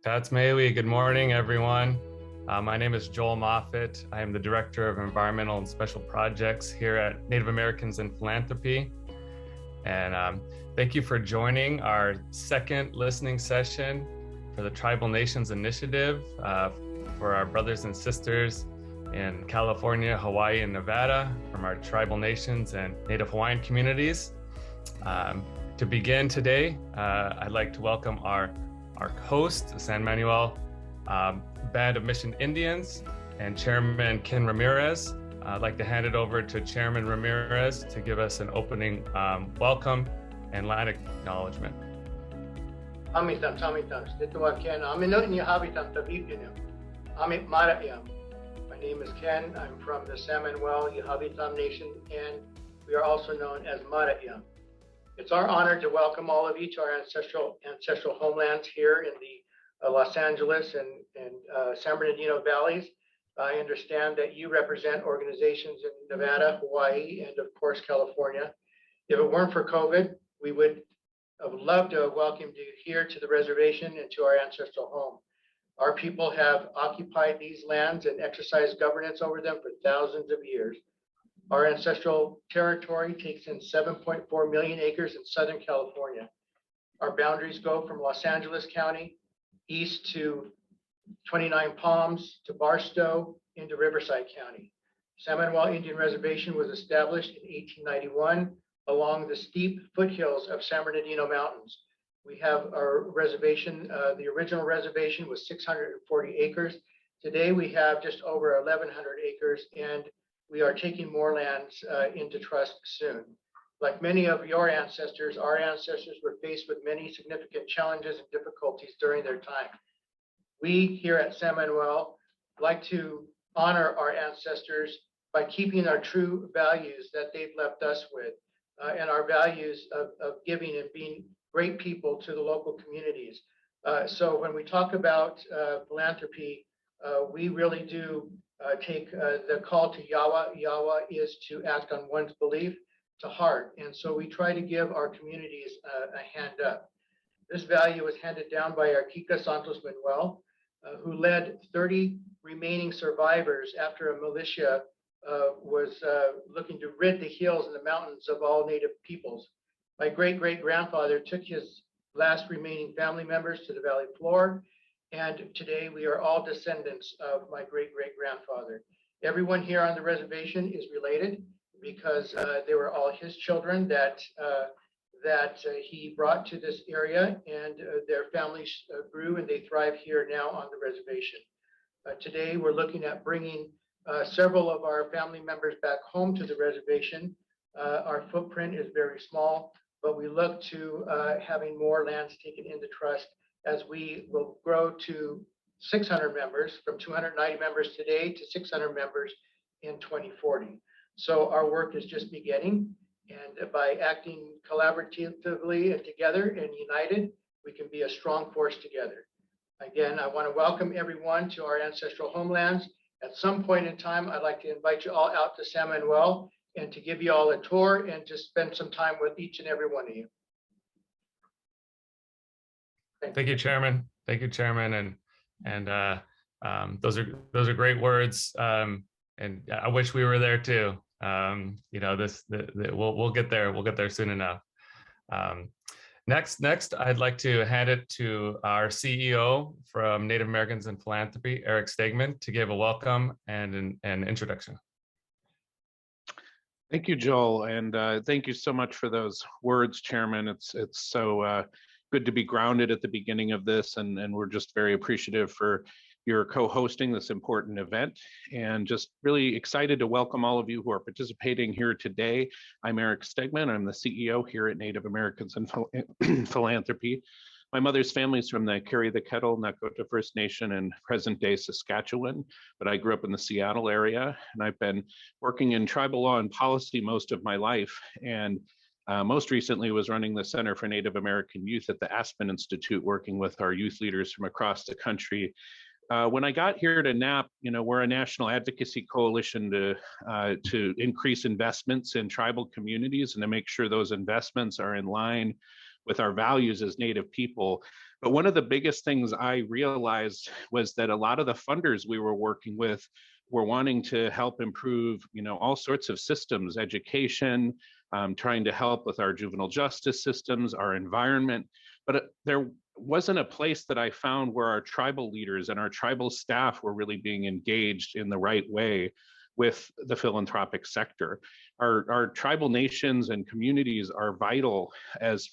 Pats Mailey, good morning, everyone. My name is Joel Moffitt. I am the Director of Environmental and Special Projects here at Native Americans in Philanthropy. And thank you for joining our second listening session for the Tribal Nations Initiative for our brothers and sisters in California, Hawaii, and Nevada from our tribal nations and Native Hawaiian communities. To begin today, I'd like to welcome our host, the San Manuel Band of Mission Indians, and Chairman Ken Ramirez. I'd like to hand it over to Chairman Ramirez to give us an opening welcome and land acknowledgement. Amitan, Stitwa Ken, Aminonya Habitan Tabibinu, Amit Marayam. My name is Ken. I'm from the San Manuel Yahabitam Nation, and we are also known as Marayam. It's our honor to welcome all of you to our ancestral homelands here in the Los Angeles and San Bernardino valleys. I understand that you represent organizations in Nevada, Hawaii, and of course, California. If it weren't for COVID, we would have loved to have welcomed you here to the reservation and to our ancestral home. Our people have occupied these lands and exercised governance over them for thousands of years. Our ancestral territory takes in 7.4 million acres in Southern California. Our boundaries go from Los Angeles County east to 29 Palms to Barstow into Riverside County. San Manuel Indian Reservation was established in 1891 along the steep foothills of San Bernardino Mountains. We have our reservation, the original reservation was 640 acres. Today we have just over 1,100 acres, and we are taking more lands into trust soon. Like many of your ancestors, our ancestors were faced with many significant challenges and difficulties during their time. We here at San Manuel like to honor our ancestors by keeping our true values that they've left us with, and our values of giving and being great people to the local communities. So when we talk about philanthropy, we really do take the call to Yawa. Yawa is to act on one's belief to heart. And so we try to give our communities a hand up. This value was handed down by our Kika Santos Manuel, who led 30 remaining survivors after a militia was looking to rid the hills and the mountains of all Native peoples. My great-great-grandfather took his last remaining family members to the valley floor, and today we are all descendants of my great-great-grandfather. Everyone here on the reservation is related because they were all his children that he brought to this area, and their families grew and they thrive here now on the reservation. Today we're looking at bringing several of our family members back home to the reservation. Our footprint is very small, but we look to having more lands taken into trust as we will grow to 600 members, from 290 members today to 600 members in 2040. So our work is just beginning, and by acting collaboratively and together and united, we can be a strong force together. Again, I want to welcome everyone to our ancestral homelands. At some point in time, I'd like to invite you all out to San Manuel and to give you all a tour and to spend some time with each and every one of you. Thank you, Chairman. Thank you, Chairman. And those are great words. And I wish we were there too. You know, we'll get there. We'll get there soon enough. Next, I'd like to hand it to our CEO from Native Americans in Philanthropy, Eric Stegman, to give a welcome and an introduction. Thank you, Joel, and thank you so much for those words, Chairman. It's so good to be grounded at the beginning of this, and we're just very appreciative for your co-hosting this important event, and just really excited to welcome all of you who are participating here today. I'm Eric Stegman. I'm the CEO here at Native Americans in Philanthropy. My mother's family is from the Carry the Kettle Nakota First Nation in present-day Saskatchewan, but I grew up in the Seattle area, and I've been working in tribal law and policy most of my life, and most recently was running the Center for Native American Youth at the Aspen Institute, working with our youth leaders from across the country. When I got here to NAP, you know, we're a national advocacy coalition to increase investments in tribal communities and to make sure those investments are in line with our values as Native people. But one of the biggest things I realized was that a lot of the funders we were working with were wanting to help improve, all sorts of systems, education, trying to help with our juvenile justice systems, our environment. But there wasn't a place that I found where our tribal leaders and our tribal staff were really being engaged in the right way with the philanthropic sector. Our tribal nations and communities are vital as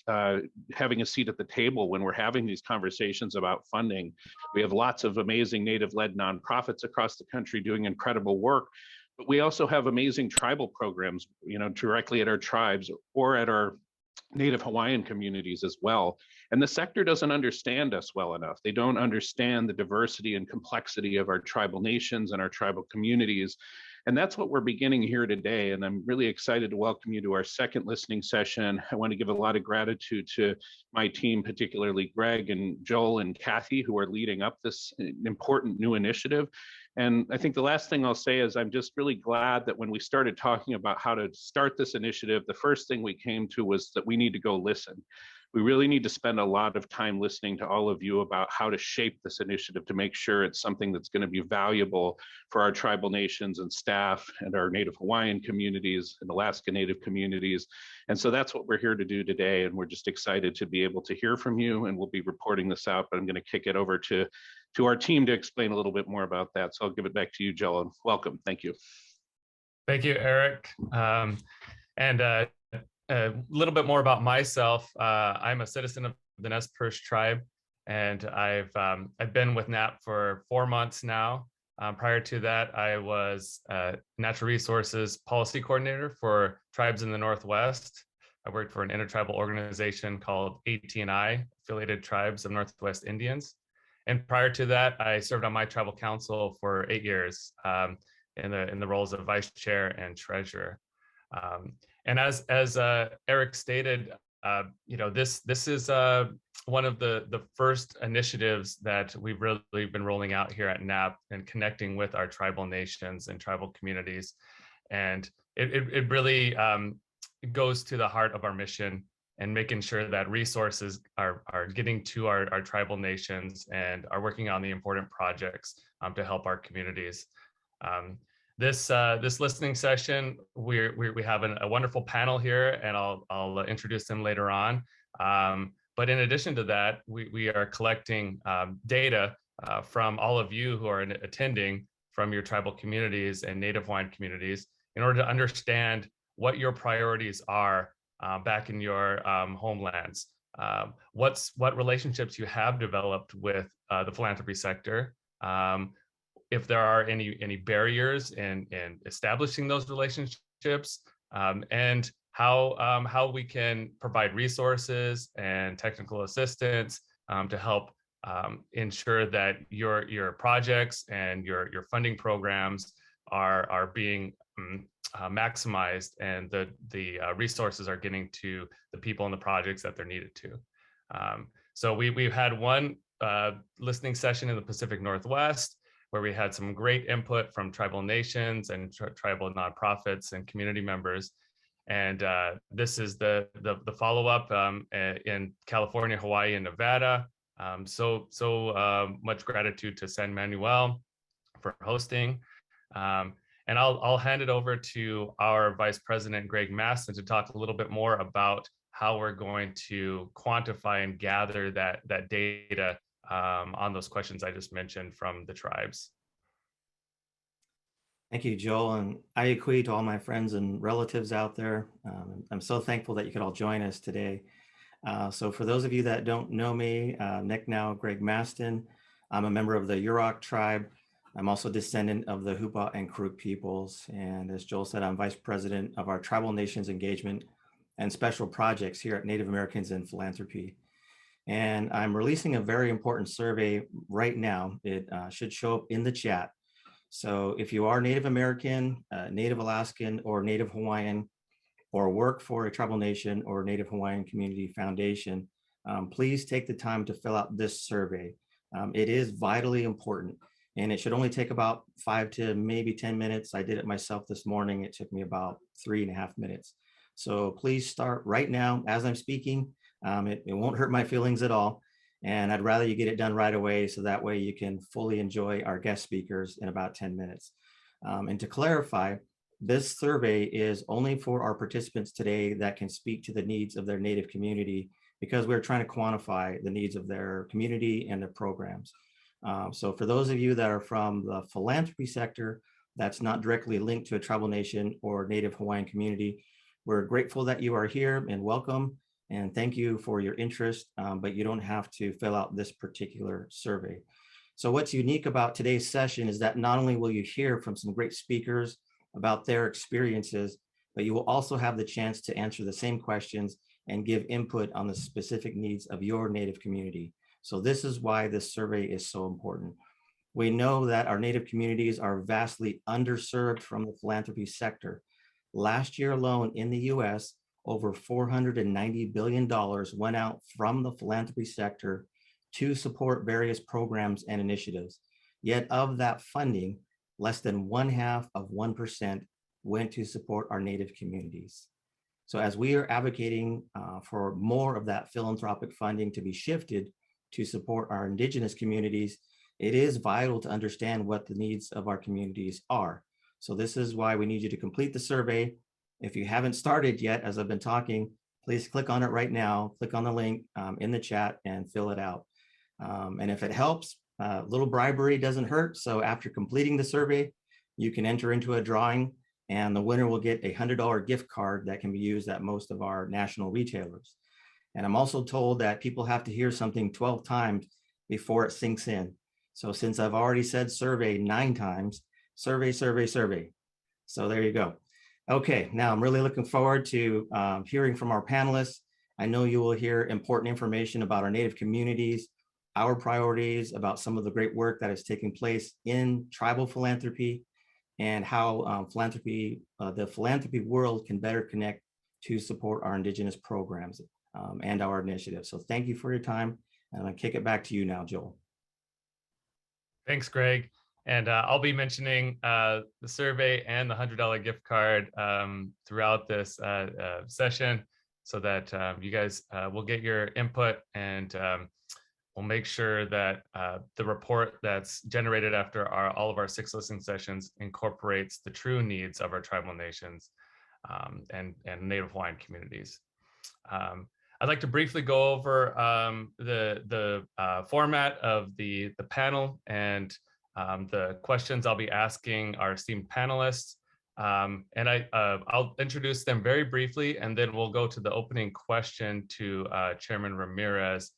having a seat at the table when we're having these conversations about funding. We have lots of amazing Native-led nonprofits across the country doing incredible work, but we also have amazing tribal programs, directly at our tribes or at our Native Hawaiian communities as well. And the sector doesn't understand us well enough. They don't understand the diversity and complexity of our tribal nations and our tribal communities. And that's what we're beginning here today. And I'm really excited to welcome you to our second listening session. I want to give a lot of gratitude to my team, particularly Greg and Joel and Kathy, who are leading up this important new initiative. And I think the last thing I'll say is I'm just really glad that when we started talking about how to start this initiative, the first thing we came to was that we need to go listen. We really need to spend a lot of time listening to all of you about how to shape this initiative to make sure it's something that's going to be valuable for our tribal nations and staff and our Native Hawaiian communities and Alaska Native communities. And so that's what we're here to do today. And we're just excited to be able to hear from you, and we'll be reporting this out, but I'm going to kick it over to our team to explain a little bit more about that. So I'll give it back to you, Joel. Welcome. Thank you. Thank you, Eric. A little bit more about myself. I'm a citizen of the Nez Perce tribe, and I've been with NAP for 4 months now. Prior to that, I was natural resources policy coordinator for tribes in the Northwest. I worked for an intertribal organization called AT&I, Affiliated Tribes of Northwest Indians. And prior to that, I served on my tribal council for 8 years in the roles of vice chair and treasurer. And as Eric stated, this is one of the first initiatives that we've really been rolling out here at NAP and connecting with our tribal nations and tribal communities. And it really goes to the heart of our mission and making sure that resources are getting to our tribal nations and are working on the important projects to help our communities. This listening session, we have a wonderful panel here, and I'll introduce them later on. But in addition to that, we are collecting data from all of you who are attending from your tribal communities and Native Hawaiian communities in order to understand what your priorities are back in your homelands. What relationships you have developed with the philanthropy sector. If there are any barriers in establishing those relationships, and how we can provide resources and technical assistance to help ensure that your projects and your funding programs are being maximized, and the resources are getting to the people and the projects that they're needed to. So we've had one listening session in the Pacific Northwest, where we had some great input from tribal nations and tribal nonprofits and community members. And this is the follow-up in California, Hawaii, and Nevada. So much gratitude to San Manuel for hosting. And I'll hand it over to our Vice President, Greg Mastin, to talk a little bit more about how we're going to quantify and gather that data on those questions I just mentioned from the tribes. Thank you, Joel. And I equate to all my friends and relatives out there. I'm so thankful that you could all join us today. So for those of you that don't know me, Nick now, Greg Mastin, I'm a member of the Yurok tribe. I'm also a descendant of the Hupa and Karuk peoples. And as Joel said, I'm Vice President of our Tribal Nations Engagement and Special Projects here at Native Americans in Philanthropy. And I'm releasing a very important survey right now. It should show up in the chat. So if you are Native American, Native Alaskan, or Native Hawaiian, or work for a tribal nation or Native Hawaiian Community Foundation, please take the time to fill out this survey. It is vitally important, and it should only take about 5 to maybe 10 minutes. I did it myself this morning. It took me about 3.5 minutes. So please start right now as I'm speaking. It won't hurt my feelings at all. And I'd rather you get it done right away so that way you can fully enjoy our guest speakers in about 10 minutes. And to clarify, this survey is only for our participants today that can speak to the needs of their Native community, because we're trying to quantify the needs of their community and their programs. So for those of you that are from the philanthropy sector, that's not directly linked to a tribal nation or Native Hawaiian community, we're grateful that you are here and welcome. And thank you for your interest, but you don't have to fill out this particular survey. So what's unique about today's session is that not only will you hear from some great speakers about their experiences, but you will also have the chance to answer the same questions and give input on the specific needs of your Native community. So this is why this survey is so important. We know that our Native communities are vastly underserved from the philanthropy sector. Last year alone in the US, over $490 billion went out from the philanthropy sector to support various programs and initiatives. Yet of that funding, less than 0.5% went to support our Native communities. So as we are advocating for more of that philanthropic funding to be shifted to support our Indigenous communities, it is vital to understand what the needs of our communities are. So this is why we need you to complete the survey. If you haven't started yet, as I've been talking, please click on it right now, click on the link in the chat and fill it out. And if it helps, little bribery doesn't hurt. So after completing the survey, you can enter into a drawing and the winner will get a $100 gift card that can be used at most of our national retailers. And I'm also told that people have to hear something 12 times before it sinks in. So since I've already said survey 9 times, survey, survey, survey. So there you go. Okay, now I'm really looking forward to hearing from our panelists. I know you will hear important information about our Native communities, our priorities, about some of the great work that is taking place in tribal philanthropy, and how the philanthropy world can better connect to support our Indigenous programs and our initiatives. So thank you for your time. And I'm gonna kick it back to you now, Joel. Thanks, Greg. And I'll be mentioning the survey and the $100 gift card throughout this session so that you guys will get your input, and we'll make sure that the report that's generated after all of our 6 listening sessions incorporates the true needs of our tribal nations and Native Hawaiian communities. I'd like to briefly go over the format of the panel and the questions I'll be asking our esteemed panelists. And I'll introduce them very briefly, and then we'll go to the opening question to Chairman Ramirez,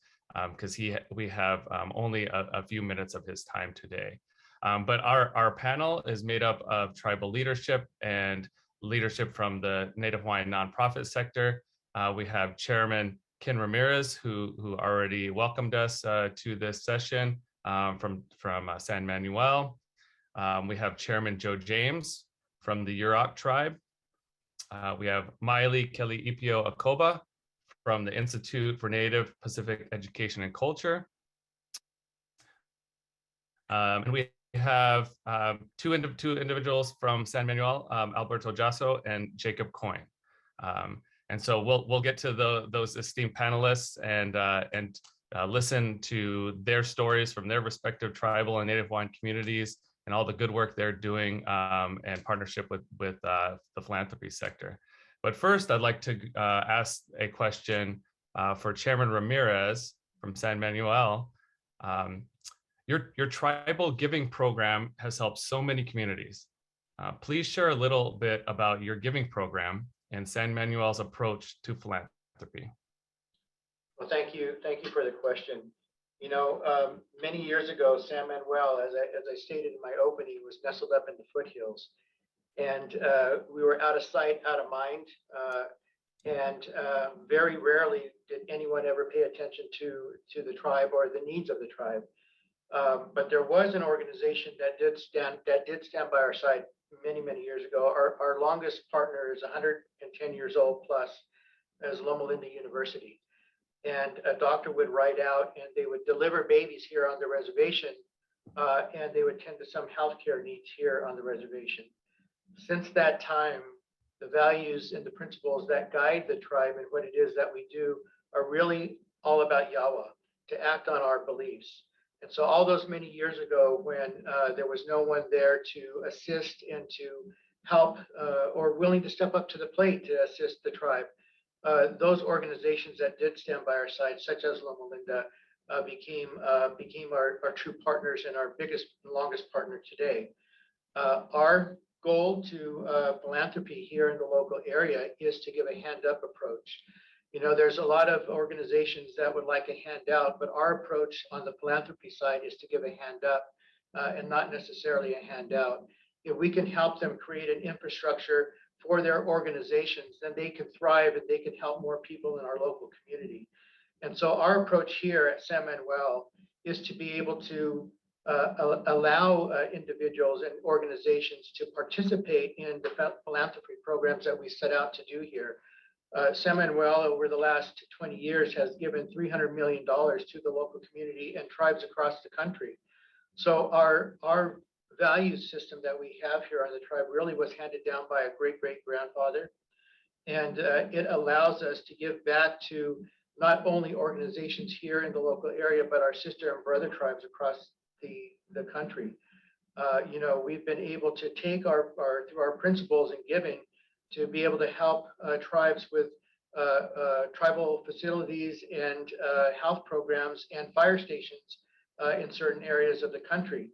because we have only a few minutes of his time today. But our panel is made up of tribal leadership and leadership from the Native Hawaiian nonprofit sector. We have Chairman Ken Ramirez, who already welcomed us to this session from San Manuel. We have Chairman Joe James from the Yurok tribe. We have Miley Kelly Ipio Akoba from the Institute for Native Pacific Education and Culture. And we have two individuals from San Manuel, Alberto Jasso and Jacob Coyne. And so we'll get to those esteemed panelists and listen to their stories from their respective tribal and Native Hawaiian communities and all the good work they're doing in partnership with the philanthropy sector. But first, I'd like to ask a question for Chairman Ramirez from San Manuel. Your tribal giving program has helped so many communities. Please share a little bit about your giving program and San Manuel's approach to philanthropy. Well, thank you for the question. You know, many years ago, San Manuel, as I stated in my opening, was nestled up in the foothills, and we were out of sight, out of mind, and very rarely did anyone ever pay attention to the tribe or the needs of the tribe. But there was an organization that did stand by our side many years ago. Our longest partner is 110 years old plus, as Loma Linda University. And a doctor would write out and they would deliver babies here on the reservation, and they would tend to some healthcare needs here on the reservation. Since that time, the values and the principles that guide the tribe and what it is that we do are really all about Yahweh, to act on our beliefs. And so all those many years ago when there was no one there to assist and to help or willing to step up to the plate to assist the tribe, those organizations that did stand by our side, such as Loma Linda, became our true partners and our biggest and longest partner today. Our goal to philanthropy here in the local area is to give a hand up approach. You know, there's a lot of organizations that would like a handout, but our approach on the philanthropy side is to give a hand up and not necessarily a handout. If we can help them create an infrastructure for their organizations, then they can thrive and they can help more people in our local community. And so our approach here at San Manuel is to be able to allow individuals and organizations to participate in the philanthropy programs that we set out to do here. San Manuel, over the last 20 years, has given $300 million to the local community and tribes across the country. So our value system that we have here on the tribe really was handed down by a great-great-grandfather. And it allows us to give back to not only organizations here in the local area, but our sister and brother tribes across the country. You know, we've been able to take through our principles in giving to be able to help tribes with tribal facilities and health programs and fire stations in certain areas of the country.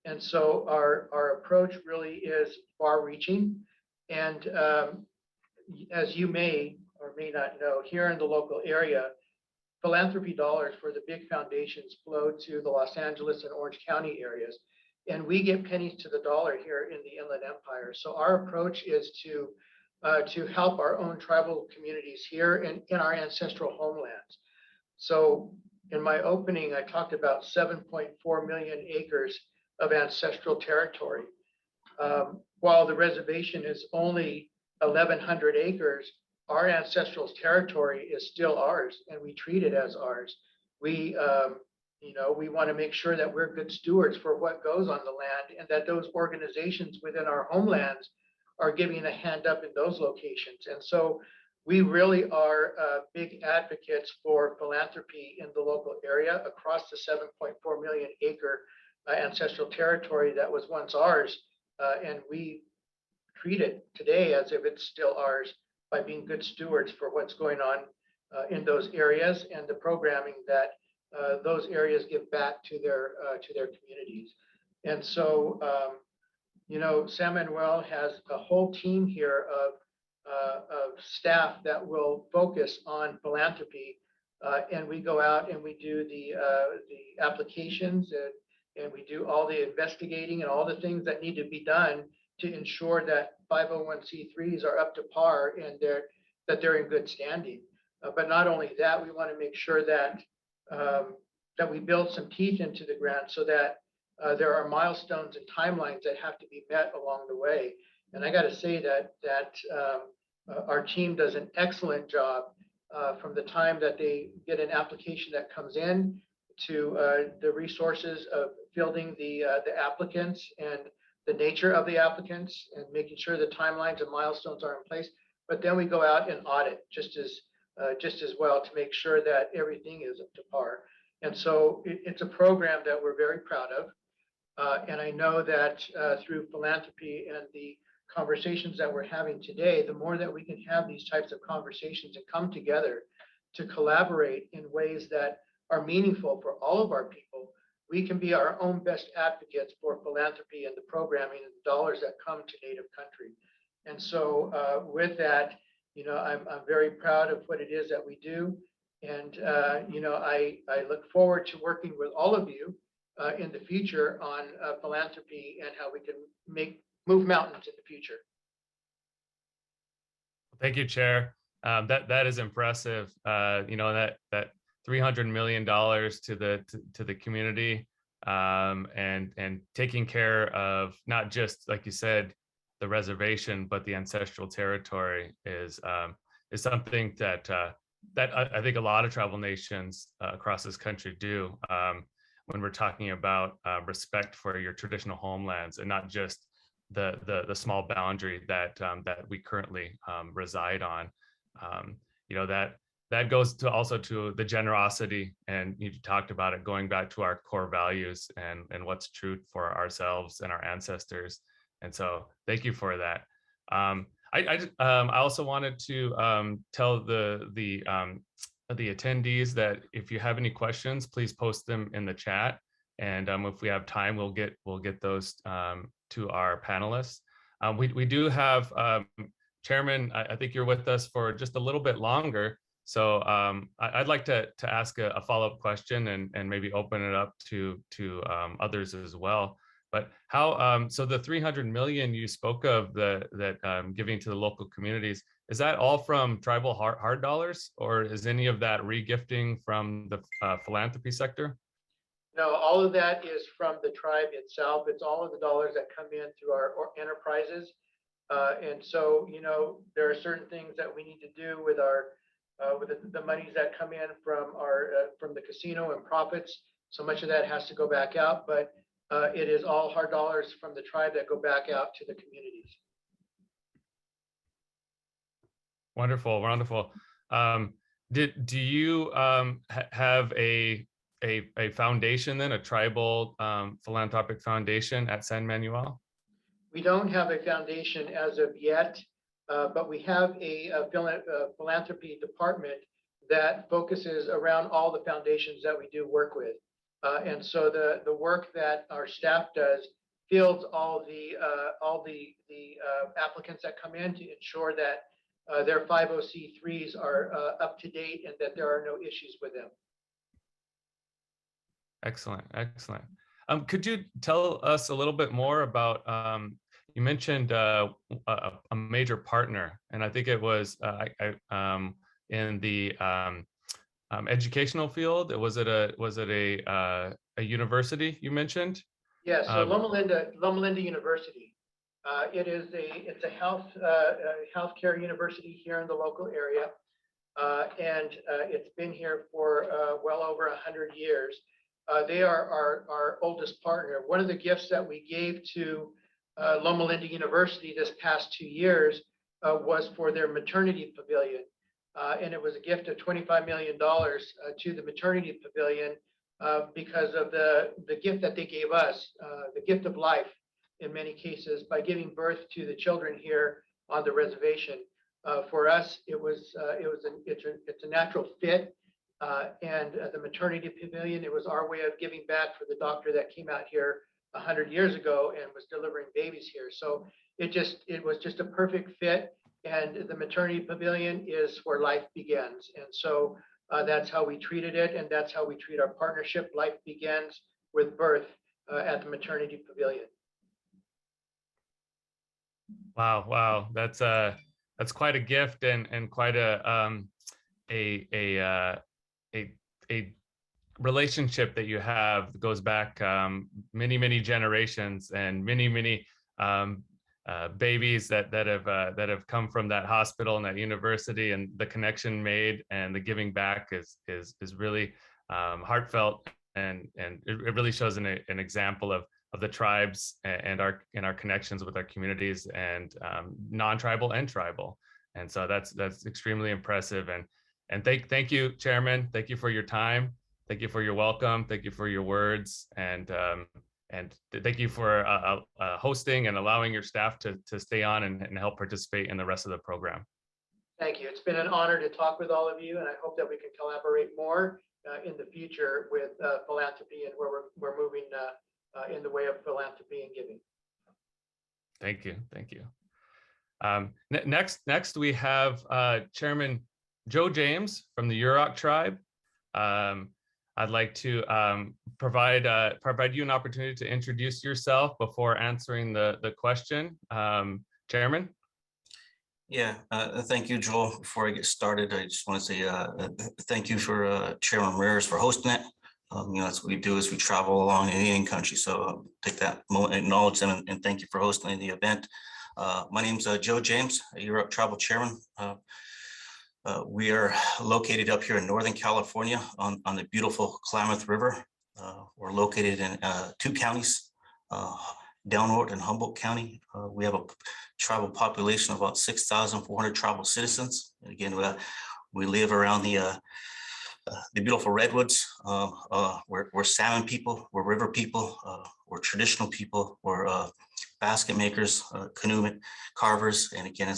And so our approach really is far-reaching. And as you may or may not know, here in the local area, philanthropy dollars for the big foundations flow to the Los Angeles and Orange County areas. And we get pennies to the dollar here in the Inland Empire. So our approach is to help our own tribal communities here and in our ancestral homelands. So in my opening, I talked about 7.4 million acres of ancestral territory. While the reservation is only 1,100 acres, our ancestral territory is still ours, and we treat it as ours. We, you know, we want to make sure that we're good stewards for what goes on the land, and that those organizations within our homelands are giving a hand up in those locations. And so we really are big advocates for philanthropy in the local area across the 7.4 million acre ancestral territory that was once ours. And we treat it today as if it's still ours by being good stewards for what's going on in those areas and the programming that those areas give back to their communities. And so, you know, San Manuel has a whole team here of staff that will focus on philanthropy, and we go out and we do the applications and we do all the investigating and all the things that need to be done to ensure that 501c3s are up to par and that they're in good standing. But not only that, we want to make sure that that we build some teeth into the grant so that there are milestones and timelines that have to be met along the way. And I got to say that our team does an excellent job from the time that they get an application that comes in to the resources of fielding the applicants and the nature of the applicants and making sure the timelines and milestones are in place. But then we go out and audit just as well to make sure that everything is up to par. And so it's a program that we're very proud of. And I know that through philanthropy and the conversations that we're having today, the more that we can have these types of conversations and come together to collaborate in ways that are meaningful for all of our people, we can be our own best advocates for philanthropy and the programming and the dollars that come to Native country. And so with that, you know, I'm very proud of what it is that we do. And, you know, I look forward to working with all of you in the future on philanthropy and how we can move mountains in the future. Thank you, Chair. That is impressive. You know, that $300 million to the community and taking care of not just, like you said, the reservation, but the ancestral territory is something that I think a lot of tribal nations across this country do when we're talking about respect for your traditional homelands and not just the small boundary that we currently reside on. You know, that goes to also to the generosity, and you talked about it going back to our core values and what's true for ourselves and our ancestors. And so thank you for that. I also wanted to tell the attendees that if you have any questions, please post them in the chat. And if we have time, we'll get those to our panelists. We do have Chairman. I think you're with us for just a little bit longer. So I'd like to ask a follow-up question and maybe open it up to others as well. But how, so the 300 million you spoke of that giving to the local communities, is that all from tribal hard dollars, or is any of that regifting from the philanthropy sector? No, all of that is from the tribe itself. It's all of the dollars that come in through our enterprises. And so, you know, there are certain things that we need to do with our with the monies that come in from our from the casino and profits. So much of that has to go back out, but it is all hard dollars from the tribe that go back out to the communities. Wonderful, wonderful. Do you have a foundation then, a tribal philanthropic foundation at San Manuel? We don't have a foundation as of yet, but we have a philanthropy department that focuses around all the foundations that we do work with. And so the work that our staff does fields all the applicants that come in to ensure that their 501(c)(3)s are up to date and that there are no issues with them. Excellent, excellent. Could you tell us a little bit more about, you mentioned a major partner, and I think it was in the educational field. Was it a university you mentioned? Yes, so Loma Linda University. It's a healthcare university here in the local area, and it's been here for well over 100 years. They are our oldest partner. One of the gifts that we gave to Loma Linda University this past 2 years was for their maternity pavilion. And it was a gift of $25 million to the maternity pavilion because of the gift that they gave us, the gift of life in many cases, by giving birth to the children here on the reservation. For us, it's a natural fit. And the maternity pavilion, it was our way of giving back for the doctor that came out here 100 years ago and was delivering babies here. So it was just a perfect fit. And the maternity pavilion is where life begins. And so that's how we treated it. And that's how we treat our partnership. Life begins with birth at the maternity pavilion. Wow, wow, that's quite a gift and quite a relationship that you have that goes back many generations, and many babies that have come from that hospital and that university, and the connection made and the giving back is really heartfelt, and it really shows an example of the tribes and our connections with our communities, and non-tribal and tribal. And so that's extremely impressive. And thank you, Chairman. Thank you for your time. Thank you for your welcome. Thank you for your words. And thank you for hosting and allowing your staff to stay on and help participate in the rest of the program. Thank you. It's been an honor to talk with all of you, and I hope that we can collaborate more in the future with philanthropy and where we're moving in the way of philanthropy and giving. Thank you. Thank you. Next we have Chairman Joe James from the Yurok Tribe. I'd like to provide you an opportunity to introduce yourself before answering the question. Chairman? Yeah, thank you, Joel. Before I get started, I just want to say thank you for Chairman Rares for hosting it. That's what we do, is we travel along the Indian country. So take that moment, acknowledge them, and thank you for hosting the event. My name's Joe James, Yurok Tribal Chairman. We are located up here in Northern California on the beautiful Klamath River. We're located in 2 counties, Delnort and Humboldt County. We have a tribal population of about 6,400 tribal citizens. And again, We live around the beautiful redwoods. We're salmon people, we're river people, we're traditional people, we're basket makers, canoe carvers, and again,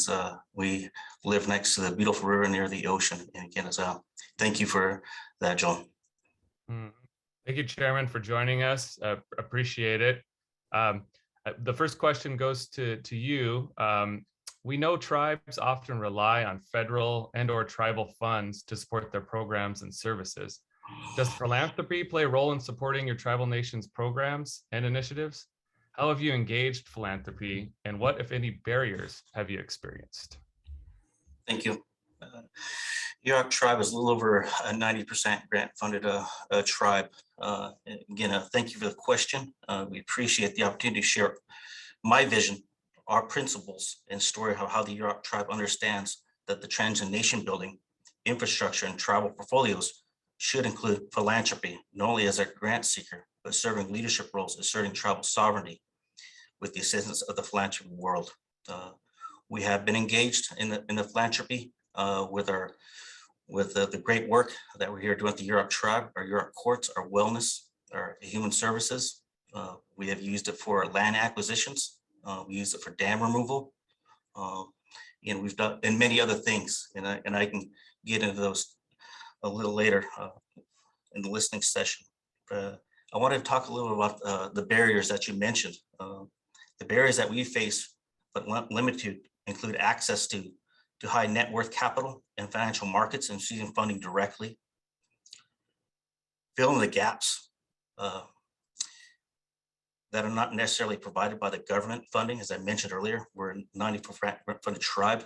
we live next to the beautiful river near the ocean. And again, thank you for that, Joel. Thank you, Chairman, for joining us. Appreciate it. The first question goes to you. We know tribes often rely on federal and/or tribal funds to support their programs and services. Does philanthropy play a role in supporting your tribal nation's programs and initiatives? How have you engaged philanthropy, and what, if any, barriers have you experienced? Thank you. Yurok Tribe is a little over a 90% grant-funded tribe. Again, thank you for the question. We appreciate the opportunity to share my vision, our principles, and story of how the Yurok Tribe understands that the trends in nation building, infrastructure, and tribal portfolios should include philanthropy, not only as a grant seeker, but serving leadership roles, asserting tribal sovereignty with the assistance of the philanthropy world. We have been engaged in the philanthropy with the great work that we're here doing at the Yurok Tribe, our Yurok courts, our wellness, our human services. We have used it for land acquisitions. We use it for dam removal. And we've done and many other things. And I can get into those a little later in the listening session. I wanted to talk a little about the barriers that you mentioned. The barriers that we face, but limited, include access to high net worth capital and financial markets and receiving funding directly, filling the gaps that are not necessarily provided by the government funding. As I mentioned earlier, we're 94% from the tribe.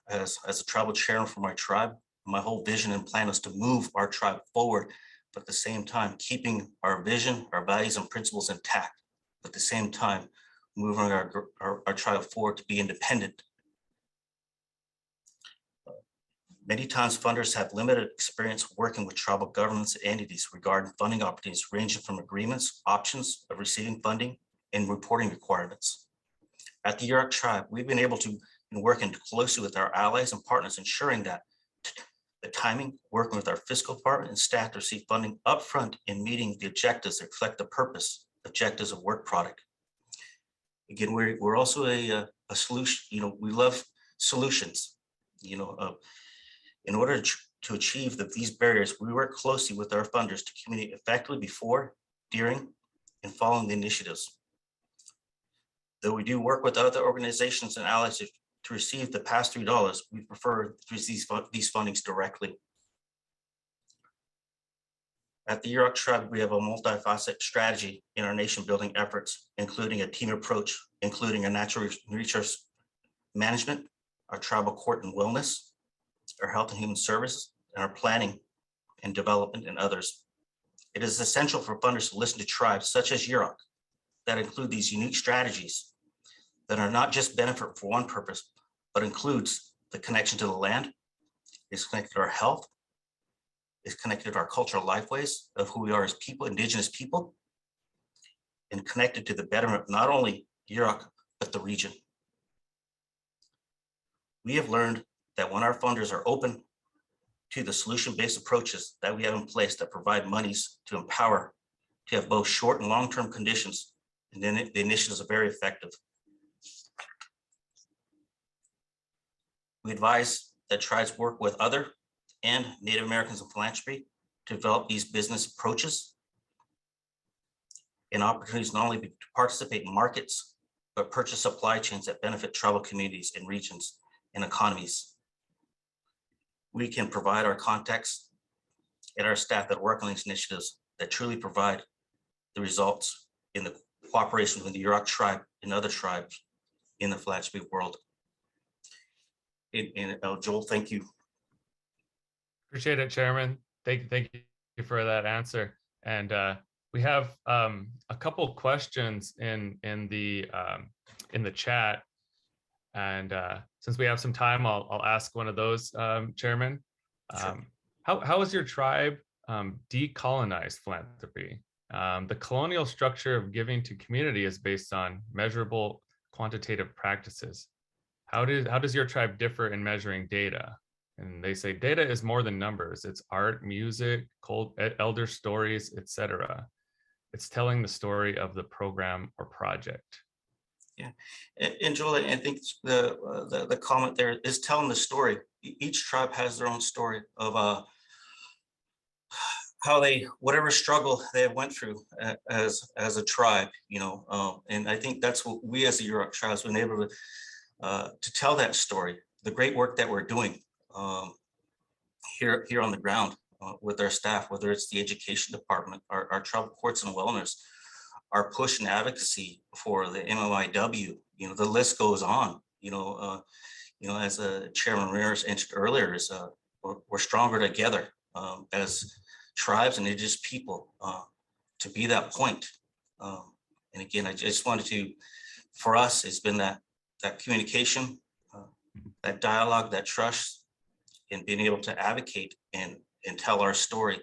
As a tribal chairman for my tribe, my whole vision and plan is to move our tribe forward, but at the same time, keeping our vision, our values and principles intact, but at the same time, moving our tribe forward to be independent. Many times funders have limited experience working with tribal governments and entities regarding funding opportunities ranging from agreements, options of receiving funding, and reporting requirements. At the Yurok Tribe, we've been able to work closely with our allies and partners, ensuring that the timing, working with our fiscal department and staff to receive funding upfront and meeting the objectives that reflect the purpose, objectives of work product. Again, we're also a solution, we love solutions, in order to achieve these barriers, we work closely with our funders to communicate effectively before, during, and following the initiatives. Though we do work with other organizations and allies to receive the pass-through dollars, we prefer to receive these fundings directly. At the Yurok Tribe, we have a multifaceted strategy in our nation building efforts, including a team approach, including a natural resource management, our tribal court and wellness, our health and human services, and our planning and development, and others. It is essential for funders to listen to tribes such as Yurok that include these unique strategies that are not just benefit for one purpose, but includes the connection to the land, is connected to our health, is connected to our cultural lifeways of who we are as people, indigenous people, and connected to the betterment of not only Yurok, but the region. We have learned that when our funders are open to the solution-based approaches that we have in place that provide monies to empower, to have both short and long-term conditions, and then the initiatives are very effective. We advise that tribes work with other and Native Americans in philanthropy to develop these business approaches and opportunities not only to participate in markets, but purchase supply chains that benefit tribal communities and regions and economies. We can provide our contacts and our staff that work on these initiatives that truly provide the results in the cooperation with the Yurok Tribe and other tribes in the philanthropy world. Joel, thank you. Appreciate it, Chairman. Thank you for that answer. And we have a couple questions in the chat. And since we have some time, I'll ask one of those, Chairman. Sure. How has your tribe decolonized philanthropy? The colonial structure of giving to community is based on measurable quantitative practices. How does your tribe differ in measuring data? And they say data is more than numbers. It's art, music, elder stories, etc. It's telling the story of the program or project. Yeah, and Joel, I think the comment there is telling the story. Each tribe has their own story of how they, whatever struggle they went through as a tribe, and I think that's what we as the Yurok tribes been able to tell that story, the great work that we're doing here on the ground with our staff, whether it's the education department, our tribal courts and wellness, our push and advocacy for the MMIW, the list goes on. As Chairman Ramirez mentioned earlier, is we're stronger together as tribes and indigenous people to be that point. And again, I just wanted to, for us, it's been that communication, that dialogue, that trust, and being able to advocate and tell our story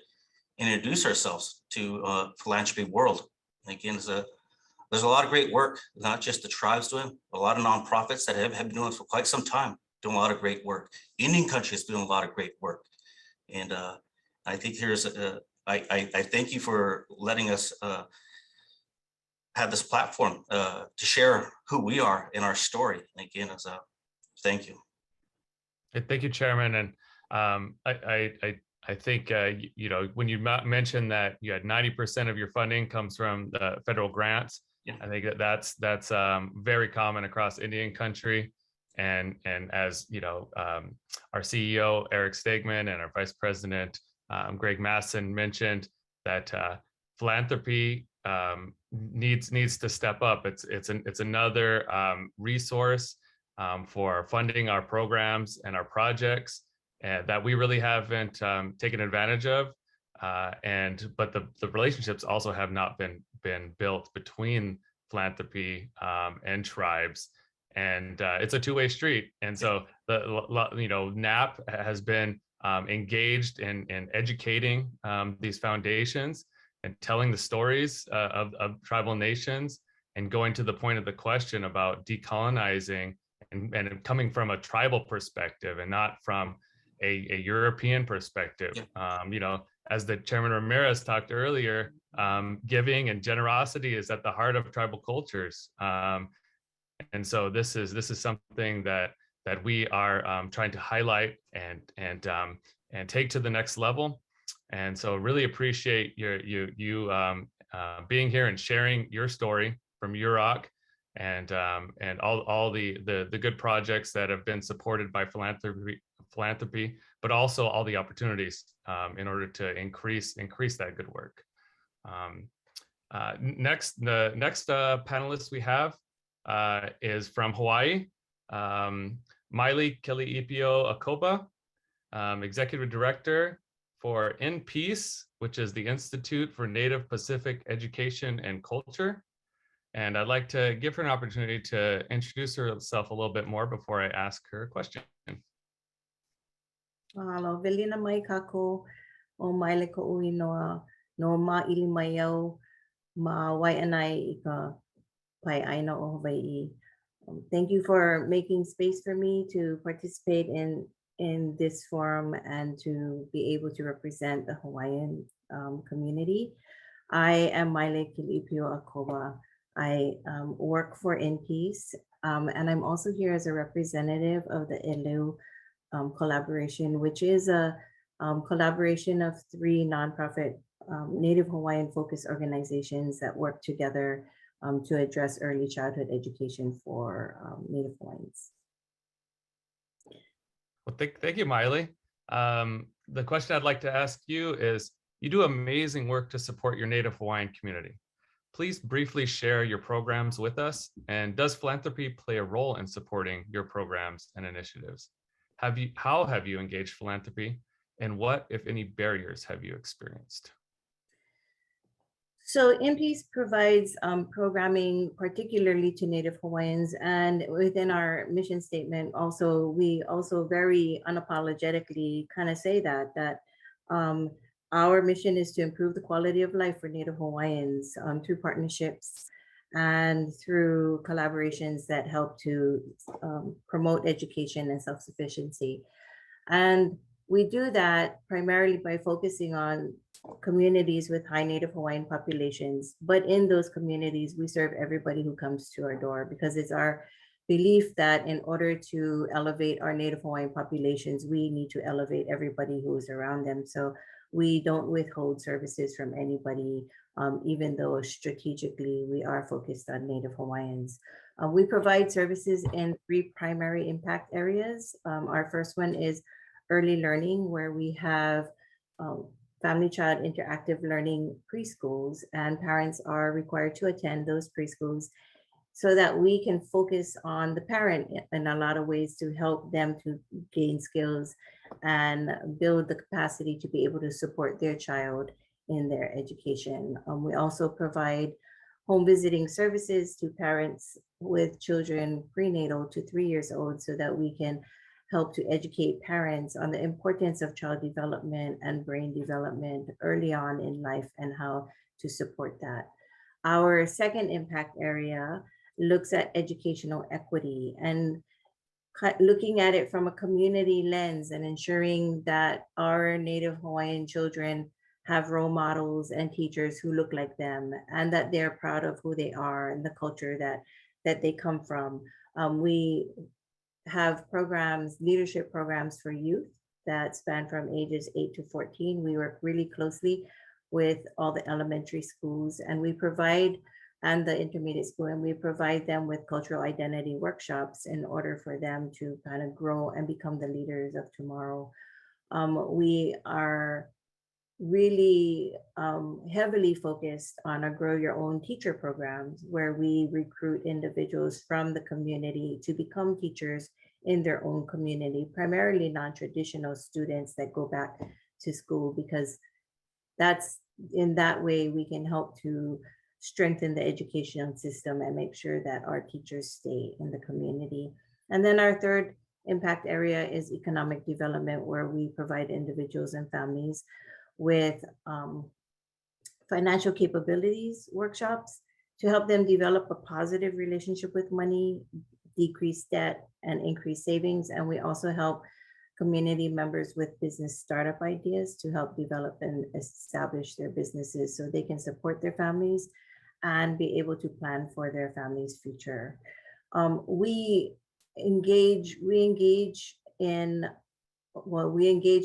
and introduce ourselves to philanthropy world. And again, there's a lot of great work, not just the tribes doing, a lot of nonprofits that have been doing it for quite some time, doing a lot of great work. Indian country is doing a lot of great work. And I think I thank you for letting us have this platform to share who we are in our story. And again, thank you. Thank you, Chairman. And I think, when you mentioned that you had 90% of your funding comes from the federal grants, yeah. I think that's very common across Indian country. And as our CEO, Eric Stegman, and our Vice President, Greg Mastin, mentioned that philanthropy needs to step up. It's another resource for funding our programs and our projects that we really haven't taken advantage of, but the relationships also have not been built between philanthropy and tribes, and it's a two-way street. And so NAP has been engaged in educating these foundations and telling the stories of tribal nations, and going to the point of the question about decolonizing and coming from a tribal perspective and not from a European perspective. Yeah. As the Chairman Ramirez talked earlier, giving and generosity is at the heart of tribal cultures. And so this is something that we are trying to highlight and take to the next level. And so really appreciate you being here and sharing your story from Yurok, and all the good projects that have been supported by philanthropy, but also all the opportunities in order to increase that good work. The next panelist we have is from Hawaii, Maile Keli'ipio Akoba, Executive Director for In Peace, which is the Institute for Native Pacific Education and Culture. And I'd like to give her an opportunity to introduce herself a little bit more before I ask her a question. Alo, velina mai kako o maile ko ui noa no ma'ili mai au ma wai'anai I ka pai aina o Hawaii. Thank you for making space for me to participate in this forum and to be able to represent the Hawaiian community. I am Maile Keli'ipio Akoba. I work for In Peace, and I'm also here as a representative of the Elu collaboration, which is a collaboration of 3 nonprofit Native Hawaiian focused organizations that work together to address early childhood education for Native Hawaiians. Well, thank you, Maile. The question I'd like to ask you is, you do amazing work to support your Native Hawaiian community. Please briefly share your programs with us, and does philanthropy play a role in supporting your programs and initiatives? How have you engaged philanthropy, and what, if any, barriers have you experienced? So In Peace provides programming particularly to Native Hawaiians, and within our mission statement also, we also very unapologetically kind of say that our mission is to improve the quality of life for Native Hawaiians through partnerships and through collaborations that help to promote education and self-sufficiency. And we do that primarily by focusing on communities with high Native Hawaiian populations. But in those communities, we serve everybody who comes to our door, because it's our belief that in order to elevate our Native Hawaiian populations, we need to elevate everybody who's around them. So we don't withhold services from anybody, even though strategically we are focused on Native Hawaiians. We provide services in 3 primary impact areas. Our first one is early learning, where we have family-child interactive learning preschools, and parents are required to attend those preschools so that we can focus on the parent in a lot of ways to help them to gain skills and build the capacity to be able to support their child in their education. We also provide home visiting services to parents with children prenatal to 3 years old, so that we can help to educate parents on the importance of child development and brain development early on in life and how to support that. Our second impact area looks at educational equity and looking at it from a community lens and ensuring that our Native Hawaiian children have role models and teachers who look like them, and that they're proud of who they are and the culture that they come from. We have programs, leadership programs for youth that span from ages 8 to 14. We work really closely with all the elementary schools, and we provide, and the intermediate school, and we provide them with cultural identity workshops in order for them to kind of grow and become the leaders of tomorrow. We are really heavily focused on our Grow Your Own Teacher programs, where we recruit individuals from the community to become teachers in their own community, primarily non-traditional students that go back to school, because that's in that way we can help to strengthen the education system and make sure that our teachers stay in the community. And then our third impact area is economic development, where we provide individuals and families with financial capabilities workshops to help them develop a positive relationship with money, decrease debt, and increase savings. And we also help community members with business startup ideas to help develop and establish their businesses so they can support their families and be able to plan for their family's future. We engage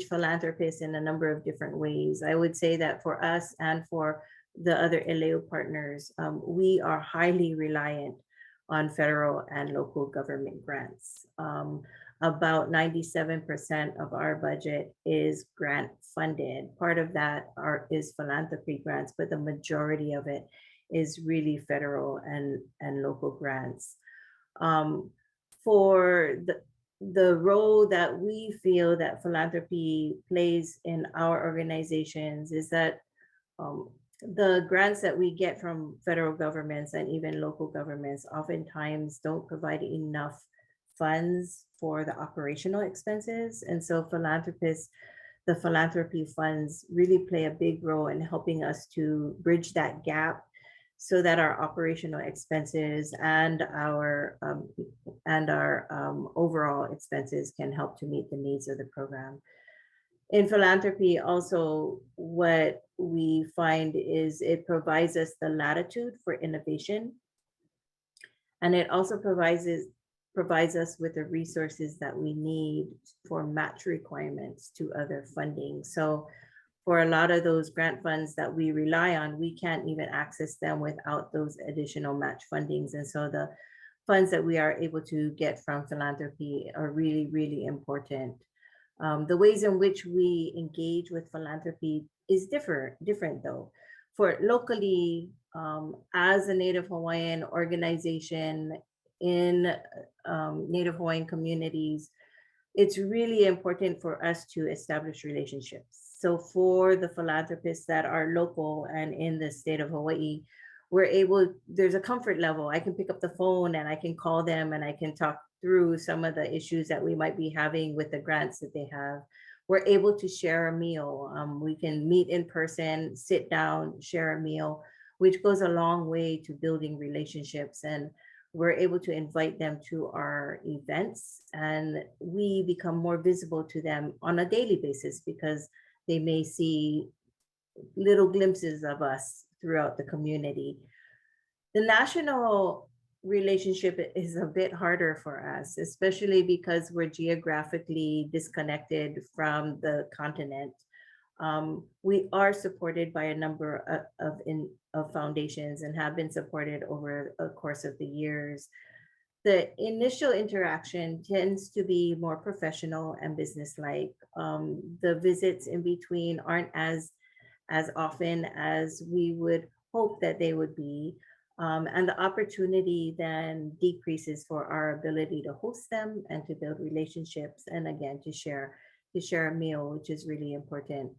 philanthropists in a number of different ways. I would say that for us and for the other ELEO partners, we are highly reliant on federal and local government grants. About 97% of our budget is grant funded. Part of that is philanthropy grants, but the majority of it is really federal and local grants. For the role that we feel that philanthropy plays in our organizations is that the grants that we get from federal governments and even local governments oftentimes don't provide enough funds for the operational expenses. And so the philanthropy funds really play a big role in helping us to bridge that gap so that our operational expenses and our overall expenses can help to meet the needs of the program. In philanthropy, also, what we find is it provides us the latitude for innovation, and it also provides us with the resources that we need for match requirements to other funding. So for a lot of those grant funds that we rely on, we can't even access them without those additional match fundings. And so the funds that we are able to get from philanthropy are really, really important. The ways in which we engage with philanthropy is different though. For locally, as a Native Hawaiian organization in Native Hawaiian communities, it's really important for us to establish relationships. So for the philanthropists that are local and in the state of Hawaii, there's a comfort level. I can pick up the phone and I can call them and I can talk through some of the issues that we might be having with the grants that they have. We're able to share a meal. We can meet in person, sit down, share a meal, which goes a long way to building relationships. And we're able to invite them to our events, and we become more visible to them on a daily basis because they may see little glimpses of us throughout the community. The national relationship is a bit harder for us, especially because we're geographically disconnected from the continent. We are supported by a number of foundations and have been supported over the course of the years. The initial interaction tends to be more professional and businesslike. The visits in between aren't as often as we would hope that they would be. And the opportunity then decreases for our ability to host them and to build relationships, and again, to share a meal, which is really important.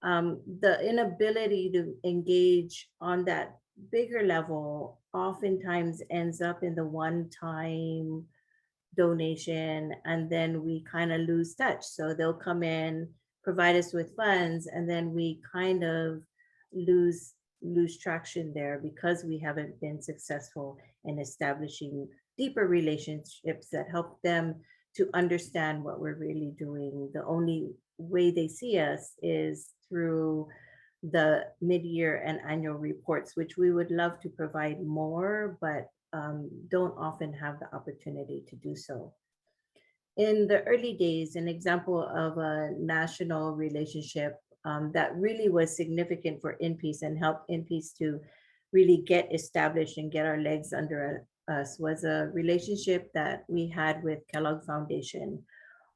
The inability to engage on that bigger level oftentimes ends up in the one-time donation, and then we kind of lose touch. So they'll come in, provide us with funds, and then we kind of lose traction there because we haven't been successful in establishing deeper relationships that help them to understand what we're really doing. The only way they see us is through the mid-year and annual reports, which we would love to provide more, but don't often have the opportunity to do so. In the early days, an example of a national relationship that really was significant for InPeace and helped InPeace to really get established and get our legs under us was a relationship that we had with Kellogg Foundation.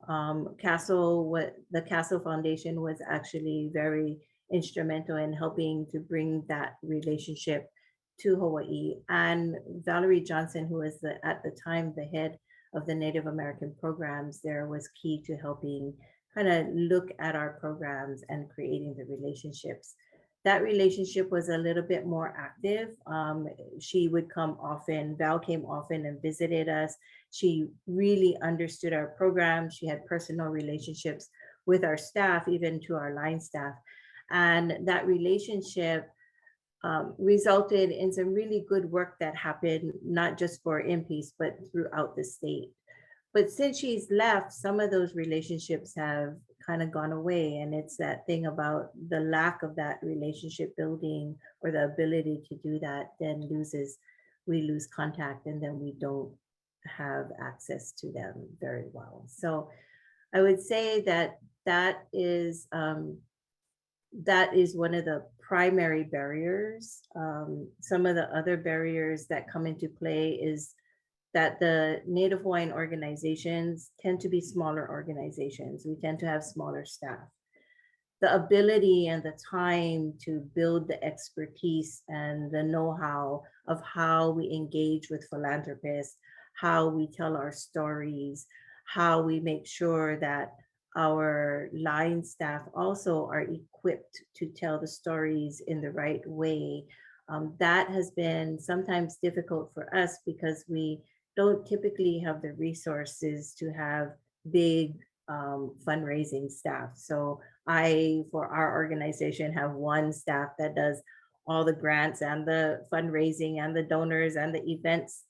The Castle Foundation was actually very instrumental in helping to bring that relationship to Hawaii. And Valerie Johnson, who was at the time the head of the Native American programs there, was key to helping kind of look at our programs and creating the relationships. That relationship was a little bit more active. She would come often, Val came often and visited us. She really understood our program. She had personal relationships with our staff, even to our line staff. And that relationship resulted in some really good work that happened, not just for InPeace, but throughout the state. But since she's left, some of those relationships have kind of gone away. And it's that thing about the lack of that relationship building or the ability to do that, then we lose contact, and then we don't have access to them very well. So I would say that is one of the primary barriers. Some of the other barriers that come into play is that the Native Hawaiian organizations tend to be smaller organizations. We tend to have smaller staff. The ability and the time to build the expertise and the know-how of how we engage with philanthropists, how we tell our stories, how we make sure that our line staff also are equipped to tell the stories in the right way. That has been sometimes difficult for us because we don't typically have the resources to have big fundraising staff. So for our organization, have one staff that does all the grants and the fundraising and the donors and the events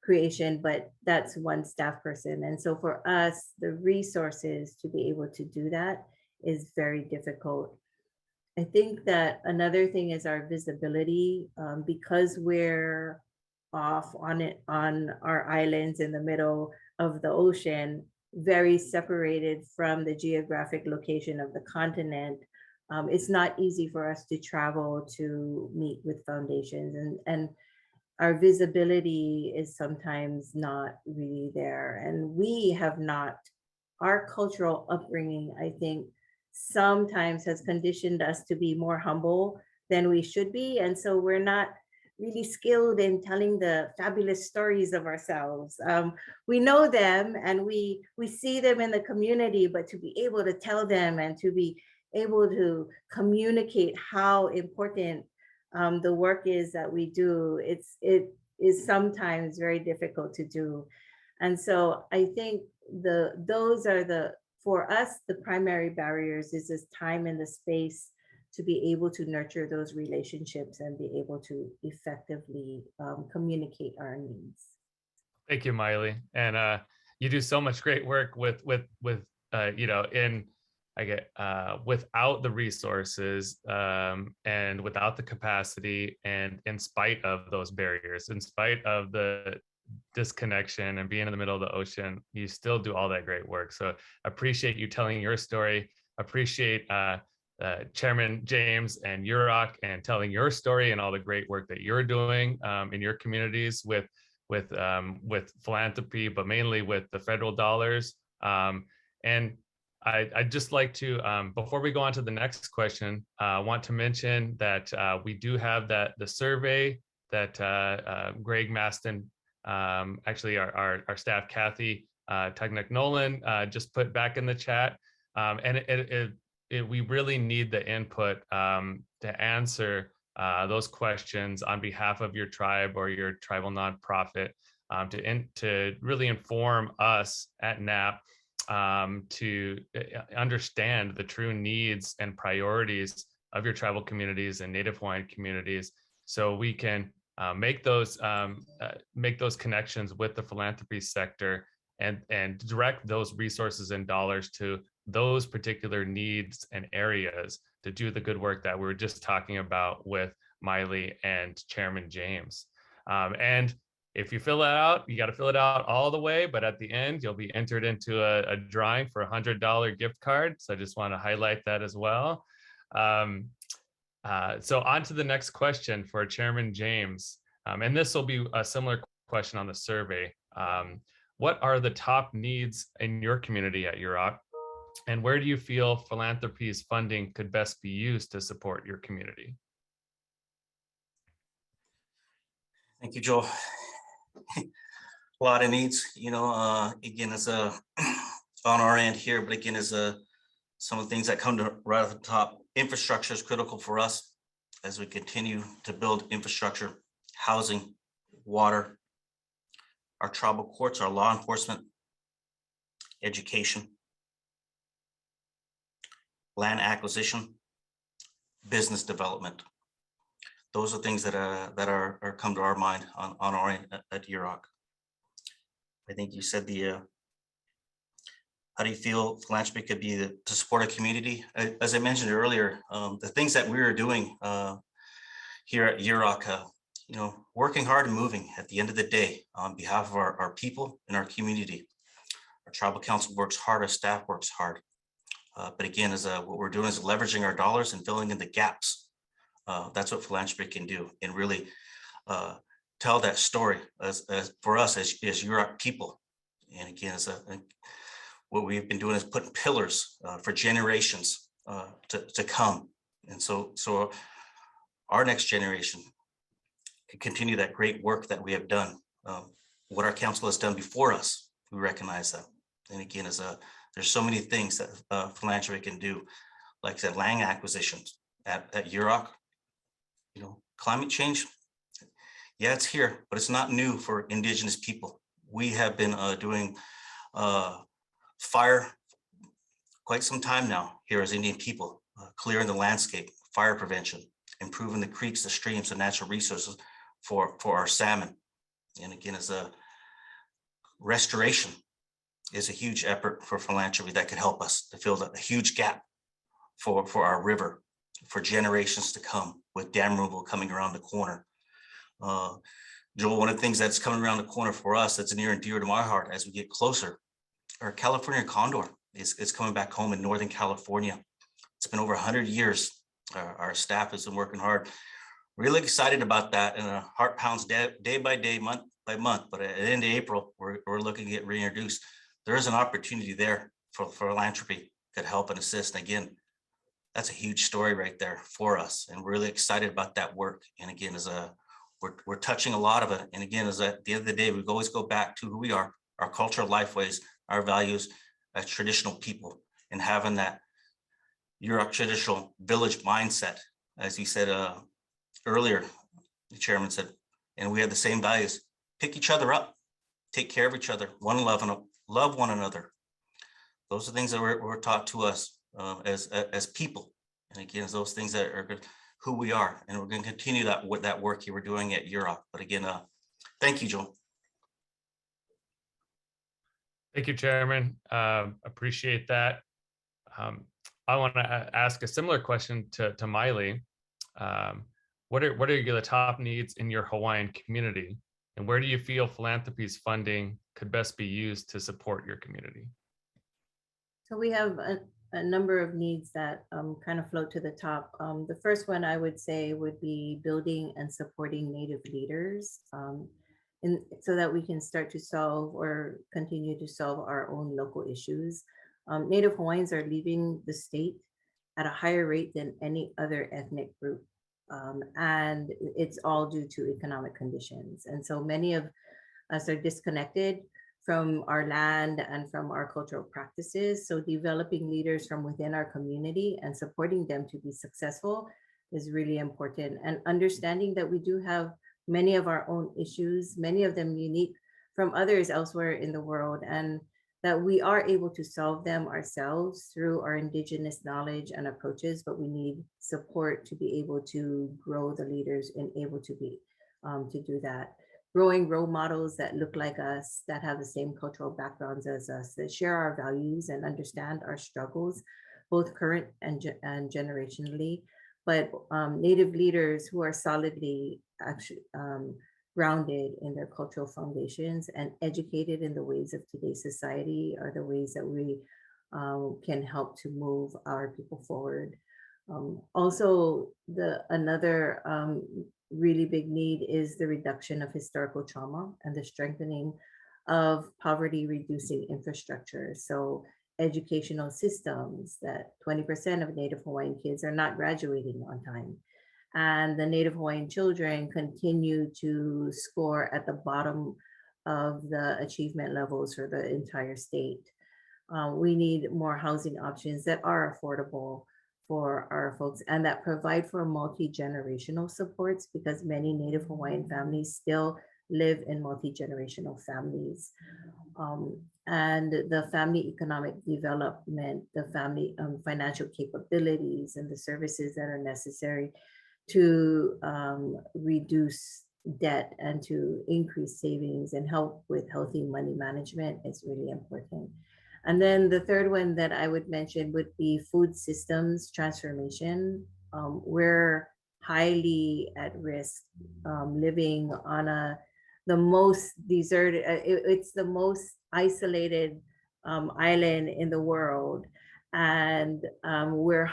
creation, but that's one staff person. And so for us, the resources to be able to do that is very difficult. I think that another thing is our visibility, because we're off on our islands in the middle of the ocean, very separated from the geographic location of the continent. It's not easy for us to travel to meet with foundations, and our visibility is sometimes not really there. And our cultural upbringing, I think, sometimes has conditioned us to be more humble than we should be. And so we're not really skilled in telling the fabulous stories of ourselves. We know them and we see them in the community, but to be able to tell them and to be able to communicate how important the work is that we do, it is sometimes very difficult to do. And so I think those are for us, the primary barriers is this time and the space to be able to nurture those relationships and be able to effectively communicate our needs. Thank you, Miley. And you do so much great work with you know, in without the resources and without the capacity, and in spite of those barriers, in spite of the disconnection and being in the middle of the ocean, you still do all that great work. So appreciate you telling your story. Appreciate Chairman James and UROC and telling your story and all the great work that you're doing in your communities with philanthropy, but mainly with the federal dollars. And I'd just like to, before we go on to the next question, want to mention that we do have the survey that Greg Mastin, actually our staff, Kathy Tugnuck-Nolan, just put back in the chat. And we really need the input to answer those questions on behalf of your tribe or your tribal nonprofit, to really inform us at NAP to understand the true needs and priorities of your tribal communities and Native Hawaiian communities, so we can make those connections with the philanthropy sector and direct those resources and dollars to those particular needs and areas to do the good work that we were just talking about with Miley and Chairman James. And if you fill that out, you got to fill it out all the way, but at the end, you'll be entered into a drawing for a $100 gift card. So I just want to highlight that as well. So on to the next question for Chairman James. And this will be a similar question on the survey. What are the top needs in your community at UROC? And where do you feel philanthropy's funding could best be used to support your community? Thank you, Joel. A lot of needs, you know, again, as on our end here, but again, as some of the things that come to right at the top. Infrastructure is critical for us as we continue to build infrastructure, housing, water, our tribal courts, our law enforcement, education, land acquisition, business development. Those are things that are come to our mind on our end at UROC. I think you said how do you feel philanthropy could be to support a community? As I mentioned earlier, the things that we are doing here at UROC, you know, working hard and moving at the end of the day on behalf of our people and our community. Our tribal council works hard, our staff works hard. But again, what we're doing is leveraging our dollars and filling in the gaps. That's what philanthropy can do, and really tell that story as for us as UROC people. And again, what we've been doing is putting pillars for generations to come. And so our next generation can continue that great work that we have done. What our council has done before us, we recognize that. And again, there's so many things that philanthropy can do, like I said, land acquisitions at UROC. You know, climate change, yeah, it's here, but it's not new for Indigenous people. We have been doing fire quite some time now here as Indian people, clearing the landscape, fire prevention, improving the creeks, the streams, the natural resources for our salmon. And again, as a restoration is a huge effort for philanthropy that could help us to fill a huge gap for our river for generations to come, with dam removal coming around the corner. Joel, one of the things that's coming around the corner for us that's near and dear to my heart as we get closer, our California condor is coming back home in Northern California. It's been over 100 years. Our staff has been working hard. Really excited about that, and our heart pounds day by day, month by month. But at the end of April, we're looking to get reintroduced. There is an opportunity there for philanthropy that help and assist. And again, that's a huge story right there for us, and we're really excited about that work. And again, we're touching a lot of it. And again, at the end of the day, we always go back to who we are, our cultural lifeways, our values as traditional people, and having that UROC traditional village mindset, as you said earlier. The chairman said, and we have the same values: pick each other up, take care of each other, love one another. Those are things that were taught to us as people, And again, it's those things that are good, who we are, and we're going to continue that with that work you were doing at Europe. But again, thank you, Joel. Thank you, Chairman. Appreciate that. I want to ask a similar question to Miley. What are the top needs in your Hawaiian community, and where do you feel philanthropy's funding could best be used to support your community? So we have a number of needs that kind of float to the top. The first one I would say would be building and supporting Native leaders, so that we can start to solve or continue to solve our own local issues. Native Hawaiians are leaving the state at a higher rate than any other ethnic group. And it's all due to economic conditions. And so many of us are disconnected from our land and from our cultural practices. So developing leaders from within our community and supporting them to be successful is really important. And understanding that we do have many of our own issues, many of them unique from others elsewhere in the world, and that we are able to solve them ourselves through our indigenous knowledge and approaches, but we need support to be able to grow the leaders and able to be to do that. Growing role models that look like us, that have the same cultural backgrounds as us, that share our values and understand our struggles, both current and generationally, but Native leaders who are solidly actually grounded in their cultural foundations and educated in the ways of today's society are the ways that we can help to move our people forward. Also, another really big need is the reduction of historical trauma and the strengthening of poverty reducing infrastructure. So educational systems, that 20% of Native Hawaiian kids are not graduating on time. And the Native Hawaiian children continue to score at the bottom of the achievement levels for the entire state. We need more housing options that are affordable for our folks and that provide for multi-generational supports, because many Native Hawaiian families still live in multi-generational families. And the family economic development, the family financial capabilities and the services that are necessary to reduce debt and to increase savings and help with healthy money management is really important. And then the third one that I would mention would be food systems transformation. We're highly at risk living on the most deserted, it's the most isolated island in the world. And we're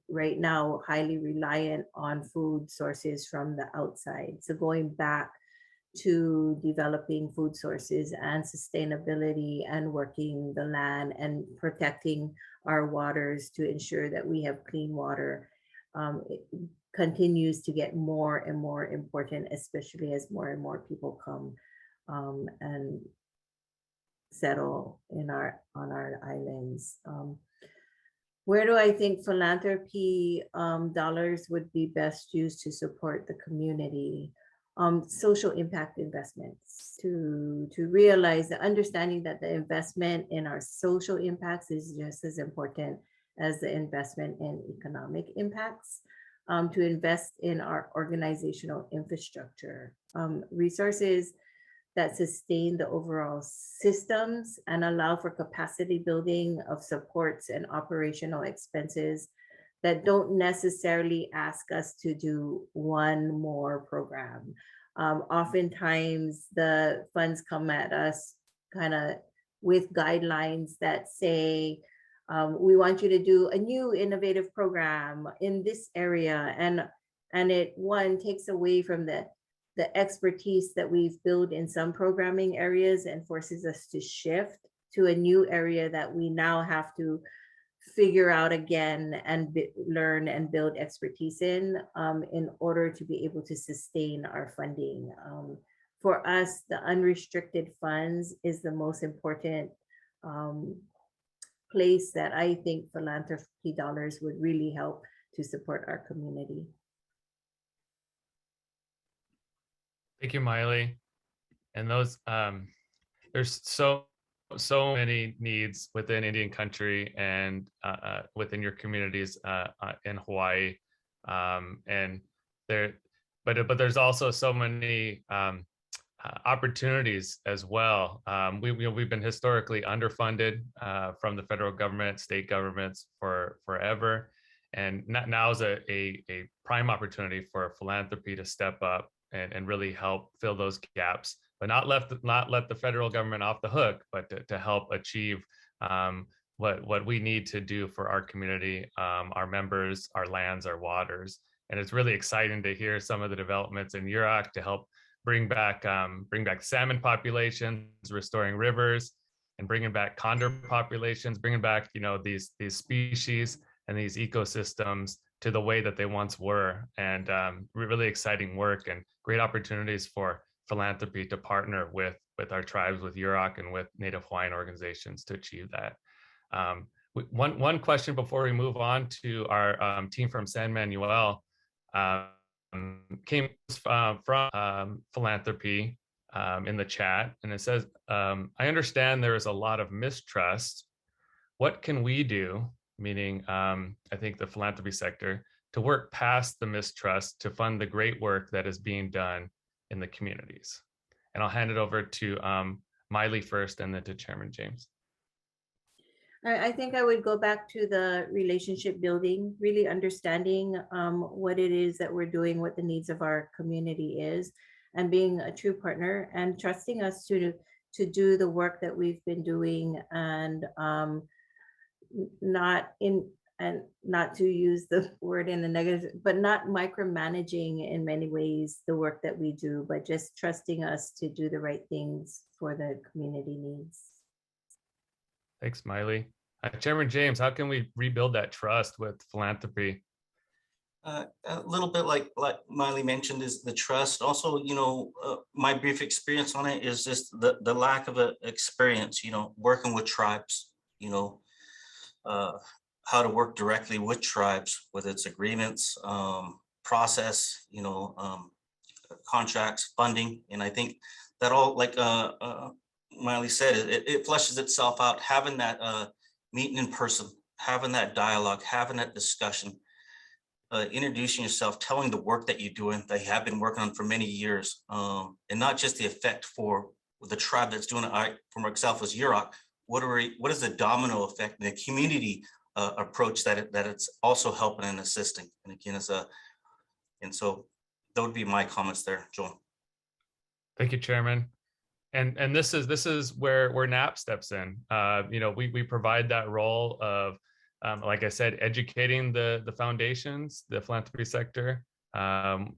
right now, highly reliant on food sources from the outside. So going back to developing food sources and sustainability and working the land and protecting our waters to ensure that we have clean water, it continues to get more and more important, especially as more and more people come and settle on our islands. Where do I think philanthropy dollars would be best used to support the community? Social impact investments, to realize the understanding that the investment in our social impacts is just as important as the investment in economic impacts, to invest in our organizational infrastructure, resources that sustain the overall systems and allow for capacity building of supports and operational expenses that don't necessarily ask us to do one more program. Oftentimes the funds come at us kind of with guidelines that say, we want you to do a new innovative program in this area. And it takes away from the expertise that we've built in some programming areas and forces us to shift to a new area that we now have to figure out again and learn and build expertise in order to be able to sustain our funding. For us, the unrestricted funds is the most important place that I think philanthropy dollars would really help to support our community. Thank you, Miley. And those, there's so so many needs within Indian country and within your communities in Hawaii, and there, but there's also so many opportunities as well. We've been historically underfunded from the federal government, state governments for forever, and now is a prime opportunity for philanthropy to step up and really help fill those gaps, but not let the federal government off the hook, but to help achieve what we need to do for our community, our members, our lands, our waters. And it's really exciting to hear some of the developments in Yurok to help bring back salmon populations, restoring rivers, and bringing back condor populations, bringing back these species and these ecosystems to the way that they once were. And really exciting work and great opportunities for philanthropy to partner with our tribes, with Yurok and with Native Hawaiian organizations to achieve that. One question before we move on to our team from San Manuel came from philanthropy in the chat, and it says, I understand there is a lot of mistrust. What can we do, meaning I think the philanthropy sector, to work past the mistrust to fund the great work that is being done in the communities? And I'll hand it over to Miley first and then to Chairman James. I think I would go back to the relationship building, really understanding what it is that we're doing, what the needs of our community is, and being a true partner and trusting us to do the work that we've been doing, and not to use the word in the negative, but not micromanaging in many ways the work that we do, but just trusting us to do the right things for the community needs. Thanks, Miley. Chairman James, how can we rebuild that trust with philanthropy? A little bit like Miley mentioned is the trust. Also, my brief experience on it is just the lack of experience, working with tribes, how to work directly with tribes, whether it's agreements, process, contracts, funding. And I think that all, like Miley said, it fleshes itself out, having that meeting in person, having that dialogue, having that discussion, introducing yourself, telling the work that you're doing, that you have been working on for many years, and not just the effect for the tribe that's doing it for myself as Yurok. What is the domino effect in the community approach that it's also helping and assisting? And again, and so that would be my comments there, Joel. Thank you, Chairman. And this is where NAP steps in. We provide that role of, like I said, educating the foundations, the philanthropy sector, on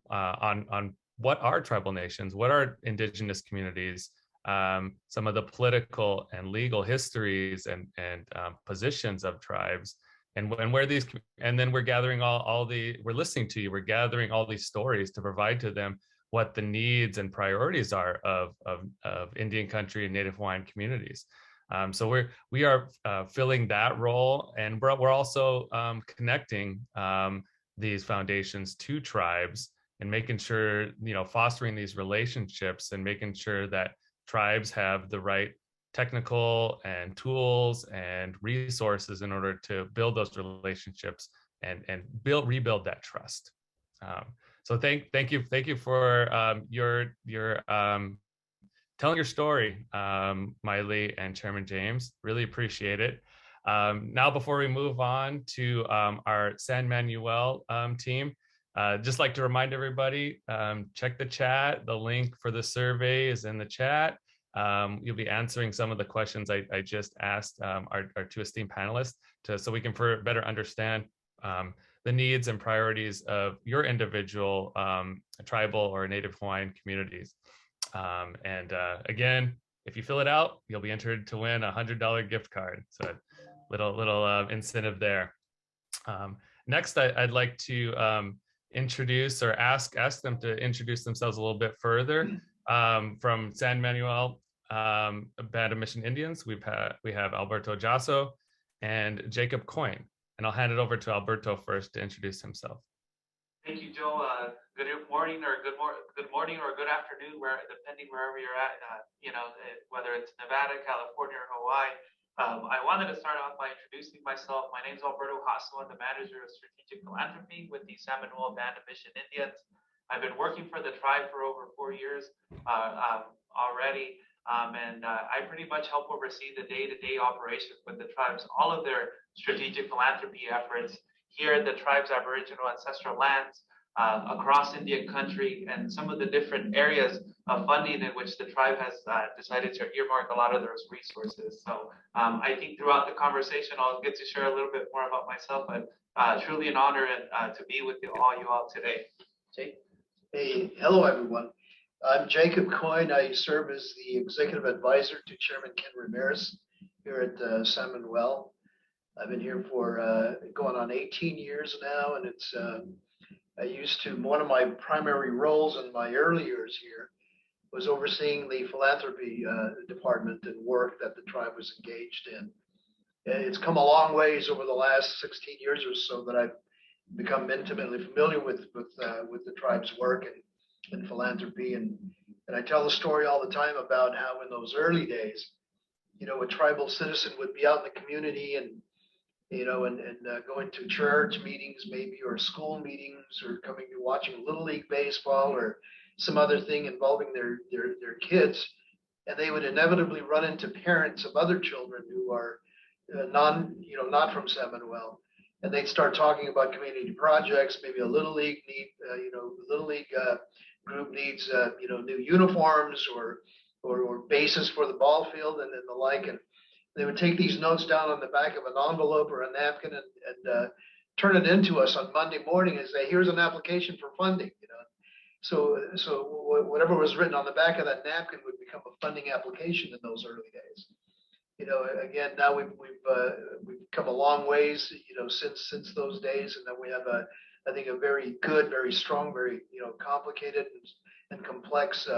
what are tribal nations, what are indigenous communities, some of the political and legal histories and positions of tribes, and where these, and then we're gathering we're listening to you, we're gathering all these stories to provide to them what the needs and priorities are of Indian country and Native Hawaiian communities. So we are filling that role, and we're also connecting these foundations to tribes and making sure, fostering these relationships and making sure that tribes have the right technical and tools and resources in order to build those relationships and rebuild that trust. So thank you for your telling your story, Miley and Chairman James. Really appreciate it. Now, before we move on to our San Manuel team, just like to remind everybody, check the chat. The link for the survey is in the chat. You'll be answering some of the questions I just asked our two esteemed panelists so we can better understand the needs and priorities of your individual tribal or Native Hawaiian communities. And again, if you fill it out, you'll be entered to win a $100 gift card. So little incentive there. Next, I'd like to introduce or ask them to introduce themselves a little bit further. From San Manuel Band of Mission Indians, we have Alberto Jasso and Jacob Coyne. And I'll hand it over to Alberto first to introduce himself. Thank you, Joe. good morning or good morning or good afternoon, depending wherever you're at. Whether it's Nevada, California, or Hawaii. I wanted to start off by introducing myself. My name is Alberto Hasso. I'm the manager of strategic philanthropy with the San Manuel Band of Mission Indians. I've been working for the tribe for over 4 years already. I pretty much help oversee the day-to-day operations with the tribes, all of their strategic philanthropy efforts here at the tribe's Aboriginal ancestral lands, across Indian country, and some of the different areas of funding in which the tribe has decided to earmark a lot of those resources. So I think throughout the conversation, I'll get to share a little bit more about myself, but truly an honor to be with you all today. Jake? Hey, hello everyone. I'm Jacob Coyne. I serve as the executive advisor to Chairman Ken Ramirez here at San Manuel. I've been here for going on 18 years now, and it's one of my primary roles in my early years here was overseeing the philanthropy department and work that the tribe was engaged in. It's come a long ways over the last 16 years or so that I've become intimately familiar with the tribe's work and philanthropy, and I tell the story all the time about how in those early days, a tribal citizen would be out in the community and going to church meetings maybe, or school meetings, or coming to watching Little League baseball or some other thing involving their kids, and they would inevitably run into parents of other children who are not from San Manuel. And they'd start talking about community projects. Maybe a Little League group needs new uniforms or bases for the ball field and the like. And they would take these notes down on the back of an envelope or a napkin and turn it into us on Monday morning and say, "Here's an application for funding." So whatever was written on the back of that napkin would become a funding application in those early days. Again, now we've come a long ways, since those days, and then we have I think a very good, very strong, very complicated and complex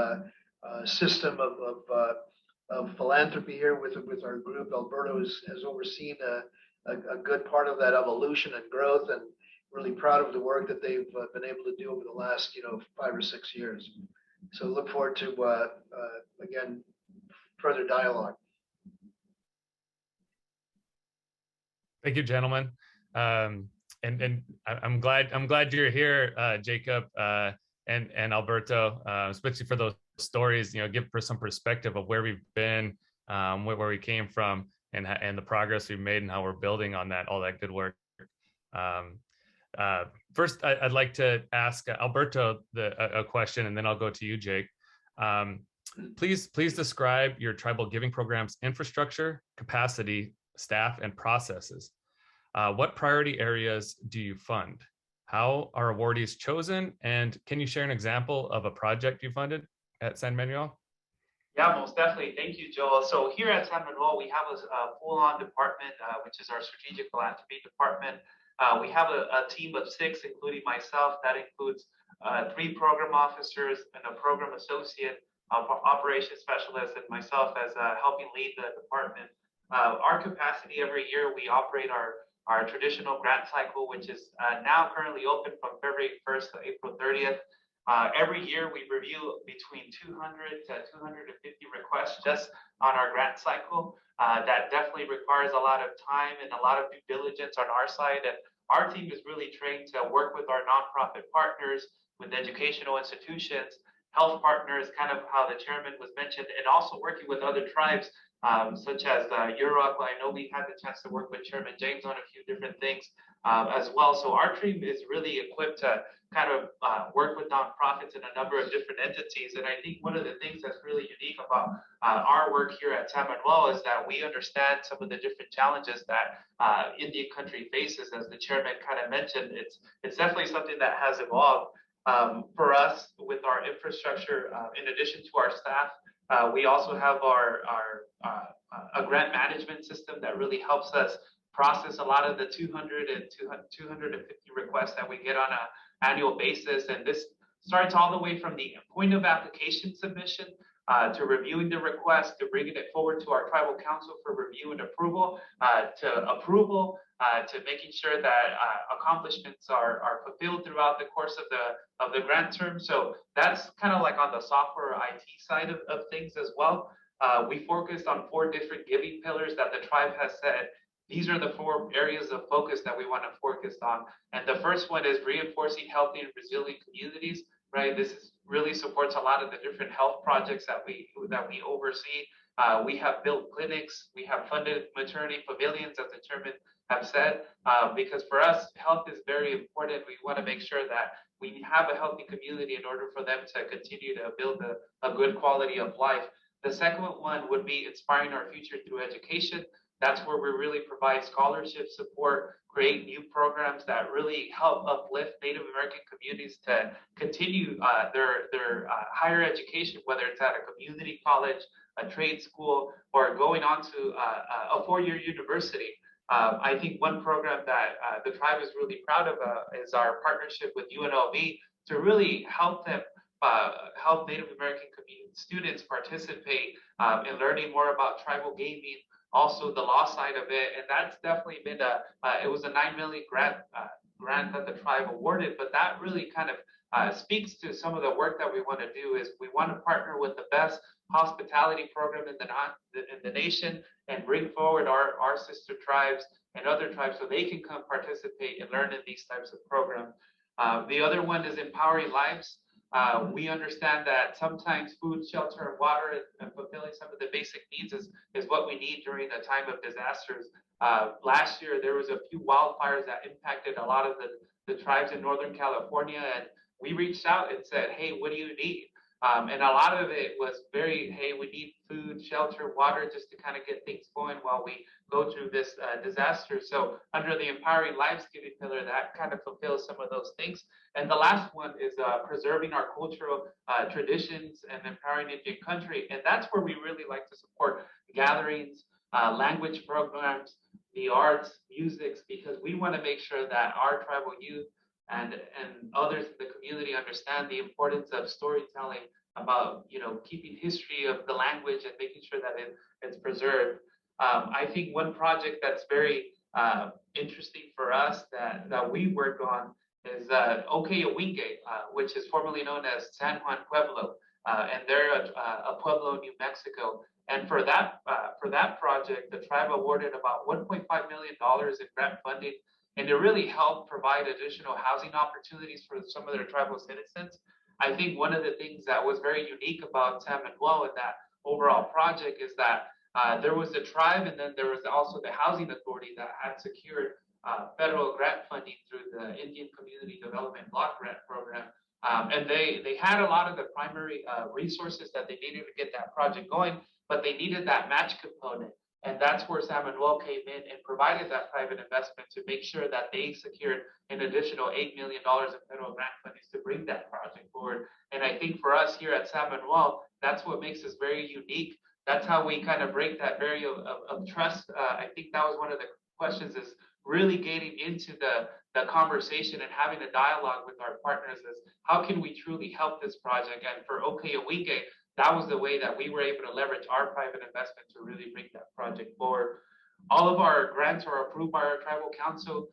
system of philanthropy here with our group. Alberto has overseen a good part of that evolution and growth, and really proud of the work that they've been able to do over the last 5 or 6 years. So look forward to again further dialogue. Thank you, gentlemen. And I'm glad you're here, Jacob and Alberto, especially for those stories. Give some perspective of where we've been, where we came from, and the progress we've made, and how we're building on all that good work. First, I'd like to ask Alberto a question, and then I'll go to you, Jake. Please describe your tribal giving program's infrastructure, capacity, staff, and processes. What priority areas do you fund? How are awardees chosen? And can you share an example of a project you funded at San Manuel? Yeah, most definitely. Thank you, Joel. So here at San Manuel, we have a full-on department, which is our strategic philanthropy department. We have a team of 6, including myself. That includes 3 program officers and a program associate, operations specialist, and myself as helping lead the department. Our capacity every year, we operate our traditional grant cycle, which is now currently open from February 1st to April 30th. Every year we review between 200 to 250 requests just on our grant cycle. That definitely requires a lot of time and a lot of due diligence on our side. And our team is really trained to work with our nonprofit partners, with educational institutions, health partners, kind of how the chairman was mentioned, and also working with other tribes such as Europe. I know we had the chance to work with Chairman James on a few different things as well. So our team is really equipped to kind of work with nonprofits and a number of different entities. And I think one of the things that's really unique about our work here at San Manuel is that we understand some of the different challenges that Indian country faces. As the chairman kind of mentioned, it's definitely something that has evolved. For us, with our infrastructure, in addition to our staff, we also have a grant management system that really helps us process a lot of the 200 and 250 requests that we get on an annual basis. And this starts all the way from the point of application submission to reviewing the request, to bringing it forward to our tribal council for review and approval, to making sure that accomplishments are fulfilled throughout the course of the grant term. So that's kind of like on the software IT side of things as well. We focused on 4 different giving pillars that the tribe has said. These are the 4 areas of focus that we want to focus on. And the first one is reinforcing healthy and resilient communities, right? This really supports a lot of the different health projects that we oversee. We have built clinics, we have funded maternity pavilions, as the chairman have said, because for us, health is very important. We want to make sure that we have a healthy community in order for them to continue to build a good quality of life. The second one would be inspiring our future through education. That's where we really provide scholarship support, create new programs that really help uplift Native American communities to continue their higher education, whether it's at a community college, a trade school, or going on to a 4-year university. I think one program that the tribe is really proud of is our partnership with UNLV to really help them help Native American community students participate in learning more about tribal gaming, also the law side of it. And that's definitely been it was a $9 million grant that the tribe awarded, but that really kind of speaks to some of the work that we want to do. Is we want to partner with the best hospitality program in the nation and bring forward our sister tribes and other tribes so they can come participate and learn in these types of programs. The other one is empowering lives. We understand that sometimes food, shelter, and water and fulfilling some of the basic needs is what we need during a time of disasters. Last year, there was a few wildfires that impacted a lot of the tribes in Northern California, and we reached out and said, hey, what do you need? And a lot of it was very, hey, we need food, shelter, water, just to kind of get things going while we go through this disaster. So under the Empowering Lives Giving pillar, that kind of fulfills some of those things. And the last one is preserving our cultural traditions and empowering Indian country. And that's where we really like to support gatherings, language programs, the arts, musics, because we want to make sure that our tribal youth and others in the community understand the importance of storytelling about, keeping history of the language and making sure that it's preserved. I think one project that's very interesting for us that we work on is Okeyawinge, which is formerly known as San Juan Pueblo, and they're a pueblo in New Mexico. And for that project, the tribe awarded about $1.5 million in grant funding, and it really helped provide additional housing opportunities for some of their tribal citizens. I think one of the things that was very unique about San Manuel and that overall project is that there was the tribe, and then there was also the housing authority that had secured federal grant funding through the Indian Community Development Block Grant Program. And they had a lot of the primary resources that they needed to get that project going, but they needed that match component. And that's where San Manuel came in and provided that private investment to make sure that they secured an additional $8 million in federal grant funding to bring that project forward. And I think for us here at San Manuel, that's what makes us very unique. That's how we kind of break that barrier of trust. I think that was one of the questions, is really getting into the conversation and having a dialogue with our partners is how can we truly help this project? And for Okeyawinge, that was the way that we were able to leverage our private investment to really bring that project forward. All of our grants are approved by our tribal council.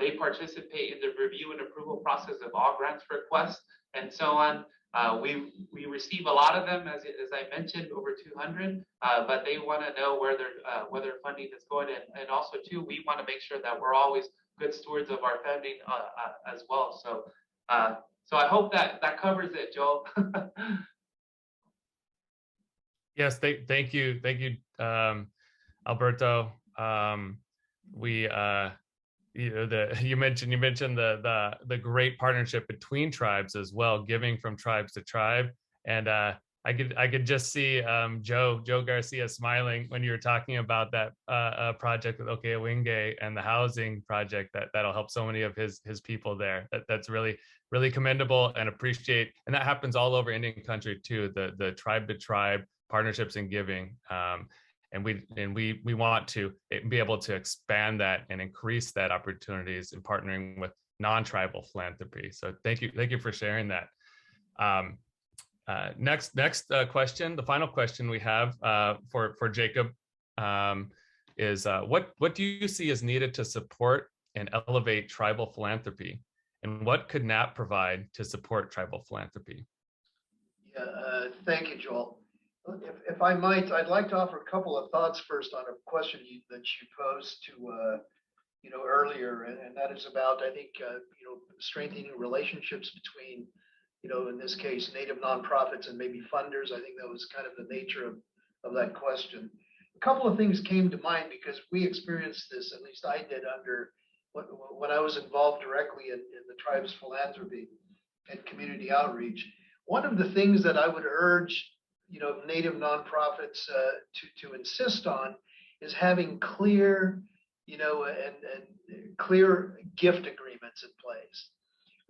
They participate in the review and approval process of all grants requests and so on. We receive a lot of them, as I mentioned, over 200, but they want to know where their funding is going. And also, too, we want to make sure that we're always good stewards of our funding as well. So I hope that covers it, Joel. Yes, thank you, Alberto. You mentioned the great partnership between tribes as well, giving from tribes to tribe, and I could just see Joe Garcia smiling when you were talking about that project with Okeyawinge and the housing project that'll help so many of his people there. That's really commendable and appreciate, and that happens all over Indian country too. The tribe to tribe partnerships and giving, and we want to be able to expand that and increase that opportunities in partnering with non-tribal philanthropy. So thank you for sharing that. Next question, the final question we have for Jacob is what do you see is needed to support and elevate tribal philanthropy, and what could NAP provide to support tribal philanthropy? Yeah, thank you, Joel. If I might, I'd like to offer a couple of thoughts first on a question that you posed to earlier, and that is about, I think, strengthening relationships between, in this case, Native nonprofits and maybe funders. I think that was kind of the nature of that question. A couple of things came to mind because we experienced this, at least I did, when I was involved directly in the tribe's philanthropy and community outreach. One of the things that I would urge, Native nonprofits to insist on is having clear, and clear gift agreements in place,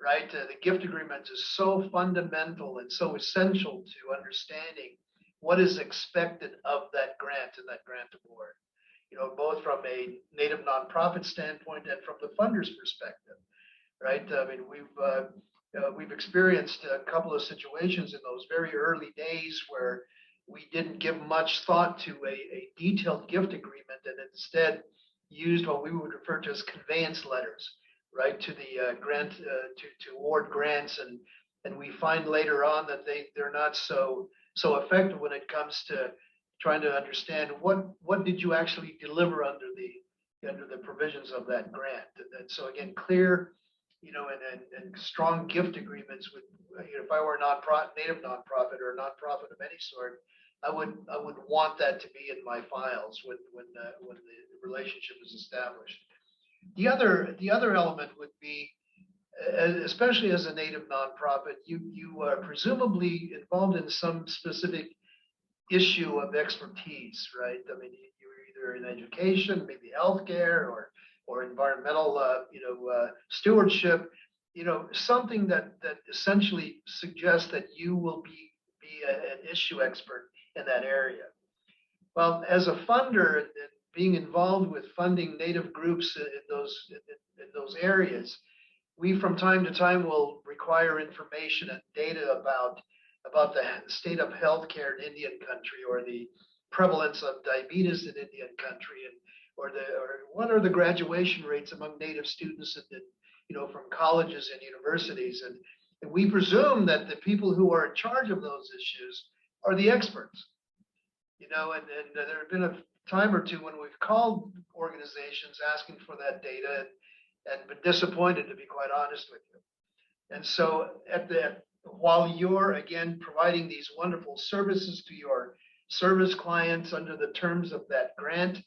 right? The gift agreement is so fundamental and so essential to understanding what is expected of that grant and that grant award, both from a Native nonprofit standpoint and from the funder's perspective, right? I mean, we've experienced a couple of situations in those very early days where we didn't give much thought to a detailed gift agreement and instead used what we would refer to as conveyance letters, right, to the grant to award grants, and we find later on that they're not so effective when it comes to trying to understand what did you actually deliver under the provisions of that grant. And so again, clear, and strong gift agreements with, if I were a Native nonprofit or a nonprofit of any sort, I would want that to be in my files when the relationship is established. The other element would be, especially as a Native nonprofit, you are presumably involved in some specific issue of expertise, right? I mean, you're either in education, maybe healthcare, or environmental, stewardship, something that essentially suggests that you will be an issue expert in that area. Well, as a funder and being involved with funding Native groups in those areas, we from time to time will require information and data about the state of healthcare in Indian country, or the prevalence of diabetes in Indian country, or what are the graduation rates among Native students from colleges and universities, and we presume that the people who are in charge of those issues are the experts, and there have been a time or two when we've called organizations asking for that data and been disappointed, to be quite honest with you. And so while you're again providing these wonderful services to your service clients under the terms of that grant,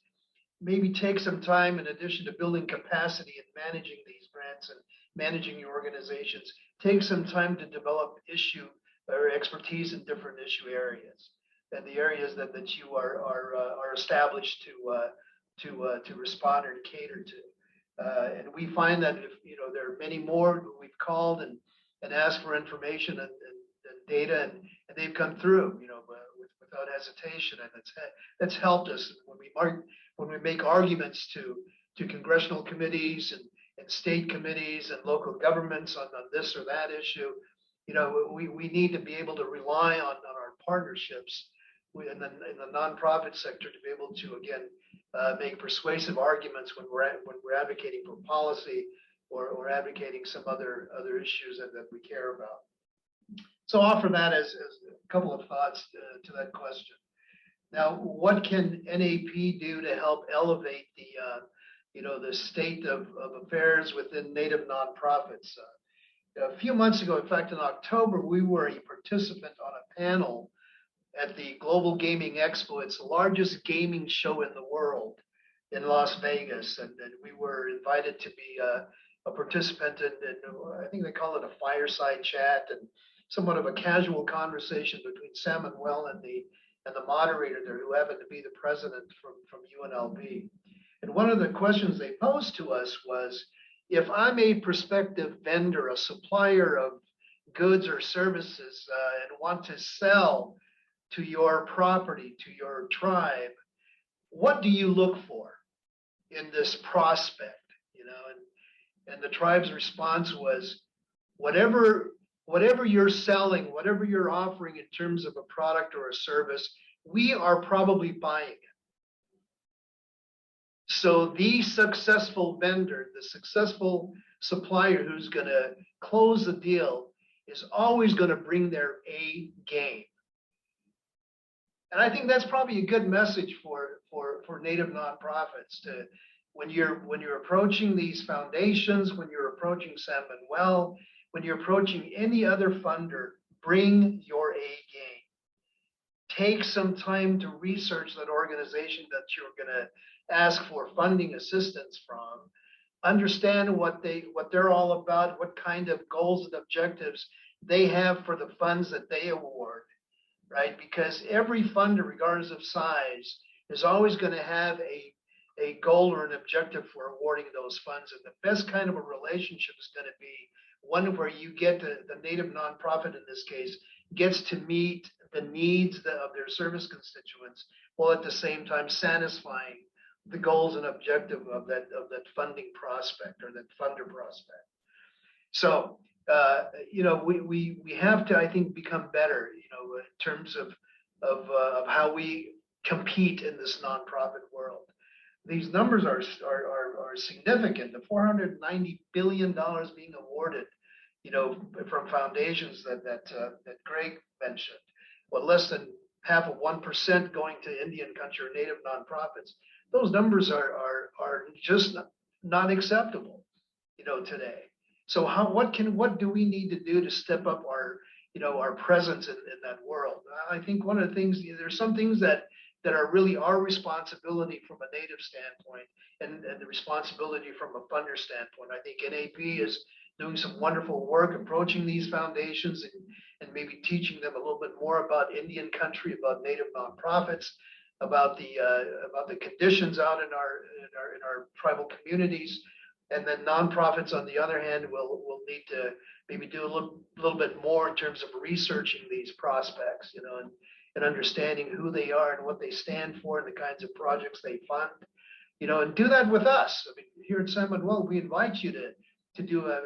maybe take some time, in addition to building capacity and managing these grants and managing your organizations, take some time to develop issue or expertise in different issue areas, and the areas that you are established to respond and cater to. And we find that if there are many more who we've called and asked for information and data, and they've come through, without hesitation, and that's helped us when we make arguments to congressional committees and state committees and local governments on this or that issue. We need to be able to rely on our partnerships in the nonprofit sector to be able to again make persuasive arguments when we're advocating for policy or advocating some other issues that we care about. So I'll offer that as a couple of thoughts to that question. Now, what can NAP do to help elevate the state of affairs within Native nonprofits? A few months ago, in fact, in October, we were a participant on a panel at the Global Gaming Expo. It's the largest gaming show in the world in Las Vegas, and we were invited to be a participant in, I think they call it a fireside chat, and somewhat of a casual conversation between Sam Manuel and the moderator there, who happened to be the president from UNLV. And one of the questions they posed to us was, if I'm a prospective vendor, a supplier of goods or services, and want to sell to your property, to your tribe, what do you look for in this prospect? And the tribe's response was, whatever whatever you're selling, whatever you're offering in terms of a product or a service, we are probably buying it. So the successful vendor, the successful supplier who's going to close the deal is always going to bring their A game. And I think that's probably a good message for Native nonprofits to when you're approaching these foundations, when you're approaching San Manuel, when you're approaching any other funder, bring your A game. Take some time to research that organization that you're going to ask for funding assistance from. Understand what they're all about, what kind of goals and objectives they have for the funds that they award, right? Because every funder, regardless of size, is always going to have a goal or an objective for awarding those funds. And the best kind of a relationship is going to be one where you get the Native nonprofit, in this case, gets to meet the needs of their service constituents, while at the same time satisfying the goals and objective of that funding prospect or that funder prospect. So we have to, I think, become better, in terms of how we compete in this nonprofit world. These numbers are significant. The $490 billion being awarded, from foundations that Greg mentioned, well, less than half of 1% going to Indian country or Native nonprofits. Those numbers are just not acceptable, today. So what do we need to do to step up our presence in that world? I think one of the things, there's some things that are really our responsibility from a Native standpoint, and the responsibility from a funder standpoint. I think NAP is doing some wonderful work approaching these foundations and maybe teaching them a little bit more about Indian country, about Native nonprofits, about the conditions out in our tribal communities. And then nonprofits, on the other hand, will need to maybe do a little bit more in terms of researching these prospects, and understanding who they are and what they stand for and the kinds of projects they fund, and do that with us. I mean, here at San Manuel, we invite you to do a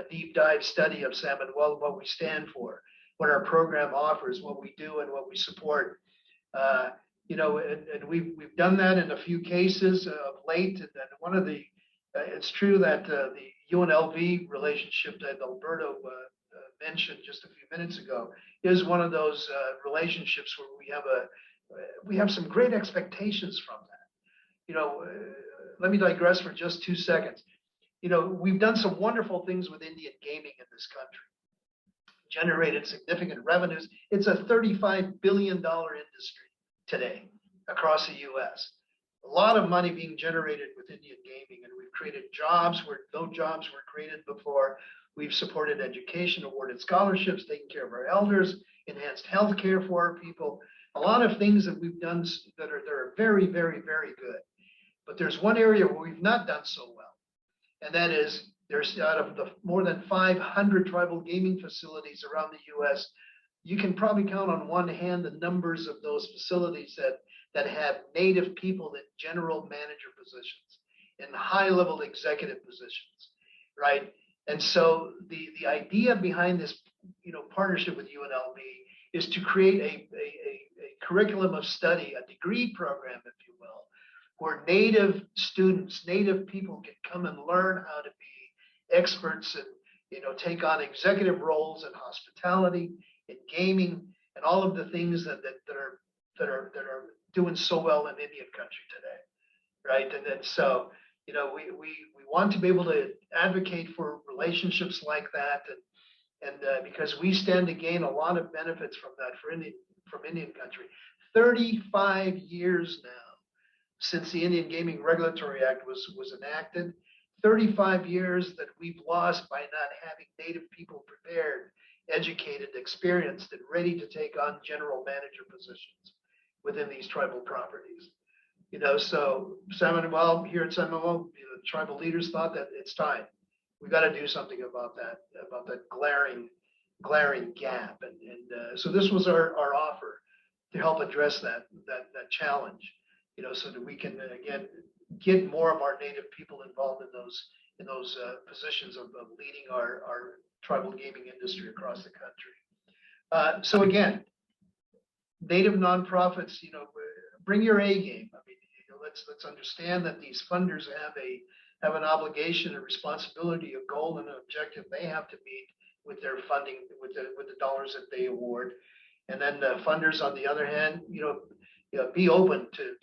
deep dive study of San Manuel, what we stand for, what our program offers, what we do, and what we support. And we've done that in a few cases of late. And one of the it's true that the UNLV relationship that Alberto mentioned just a few minutes ago is one of those relationships where we have some great expectations from that. Let me digress for just 2 seconds. We've done some wonderful things with Indian gaming in this country, generated significant revenues. It's a $35 billion industry today across the U.S. A lot of money being generated with Indian gaming, and we've created jobs where no jobs were created before. We've supported education, awarded scholarships, taken care of our elders, enhanced health care for our people. A lot of things that we've done that are very, very, very good. But there's one area where we've not done so well, and that is there's out of the more than 500 tribal gaming facilities around the U.S., you can probably count on one hand the numbers of those facilities that have Native people in general manager positions, in high-level executive positions, right? And so the idea behind this, partnership with UNLV is to create a curriculum of study, a degree program, if you will, where Native students, Native people can come and learn how to be experts and, take on executive roles in hospitality, in gaming, and all of the things that are doing so well in Indian country today, right? And then so, we want to be able to advocate for relationships like that, and because we stand to gain a lot of benefits from that from Indian country. 35 years now since the Indian Gaming Regulatory Act was enacted. 35 years that we've lost by not having Native people prepared, educated, experienced, and ready to take on general manager positions within these tribal properties. So San Manuel, here at San Manuel, the tribal leaders thought that it's time. We got to do something about that glaring gap. And so this was our offer to help address that challenge, so that we can, again, get more of our Native people involved in those positions of leading our tribal gaming industry across the country. So again, Native nonprofits, bring your A game. I mean, let's understand that these funders have an obligation, a responsibility, a goal, and an objective they have to meet with their funding, with the dollars that they award. And then the funders, on the other hand, be open to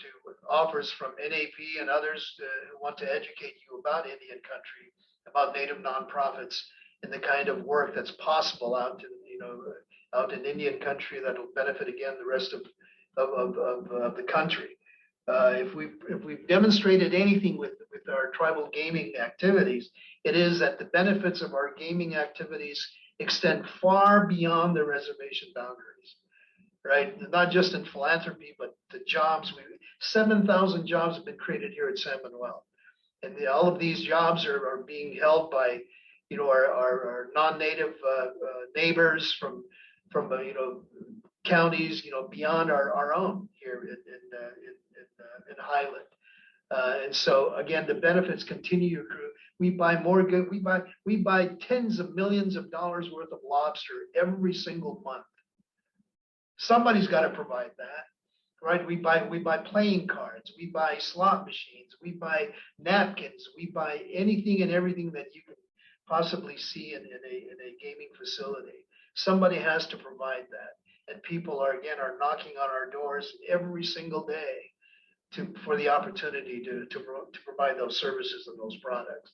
offers from NAP and others who want to educate you about Indian country, about Native nonprofits, and the kind of work that's possible out in Indian country that will benefit again the rest of the country. If we've demonstrated anything with our tribal gaming activities, it is that the benefits of our gaming activities extend far beyond the reservation boundaries, right? Not just in philanthropy, but the jobs. 7,000 jobs have been created here at San Manuel, and all of these jobs are being held by our non-native neighbors from counties beyond our own here in Highland. And so again, the benefits continue to accrue. We buy more good. We buy tens of millions of dollars worth of lobster every single month. Somebody's got to provide that, right? We buy playing cards. We buy slot machines. We buy napkins. We buy anything and everything that you can possibly see in a gaming facility. Somebody has to provide that, and people are knocking on our doors every single day for the opportunity to provide those services and those products.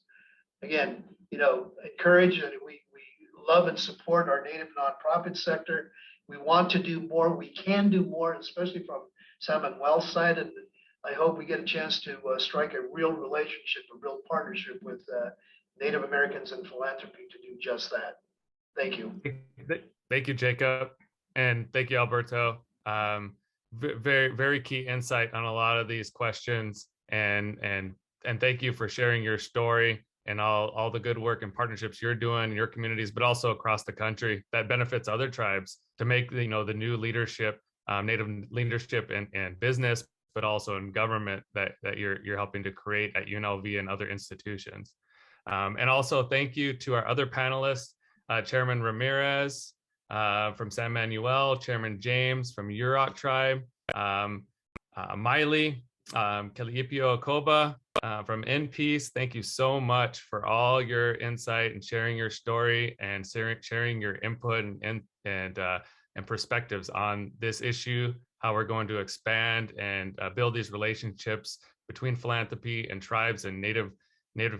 Again, encourage, and we love and support our Native nonprofit sector. We want to do more. We can do more, especially from San Manuel's side, and I hope we get a chance to strike a real relationship, a real partnership with Native Americans in philanthropy to do just that. Thank you. Thank you, Jacob, and thank you, Alberto. Very, very key insight on a lot of these questions, and thank you for sharing your story and all the good work and partnerships you're doing in your communities, but also across the country that benefits other tribes to make the new leadership, Native leadership in business, but also in government that you're helping to create at UNLV and other institutions. And also thank you to our other panelists, Chairman Ramirez from San Manuel, Chairman James from Yurok Tribe, Miley, Kaliipio Okoba from NPeace. Thank you so much for all your insight and sharing your story and sharing your input and perspectives on this issue, how we're going to expand and build these relationships between philanthropy and tribes and Native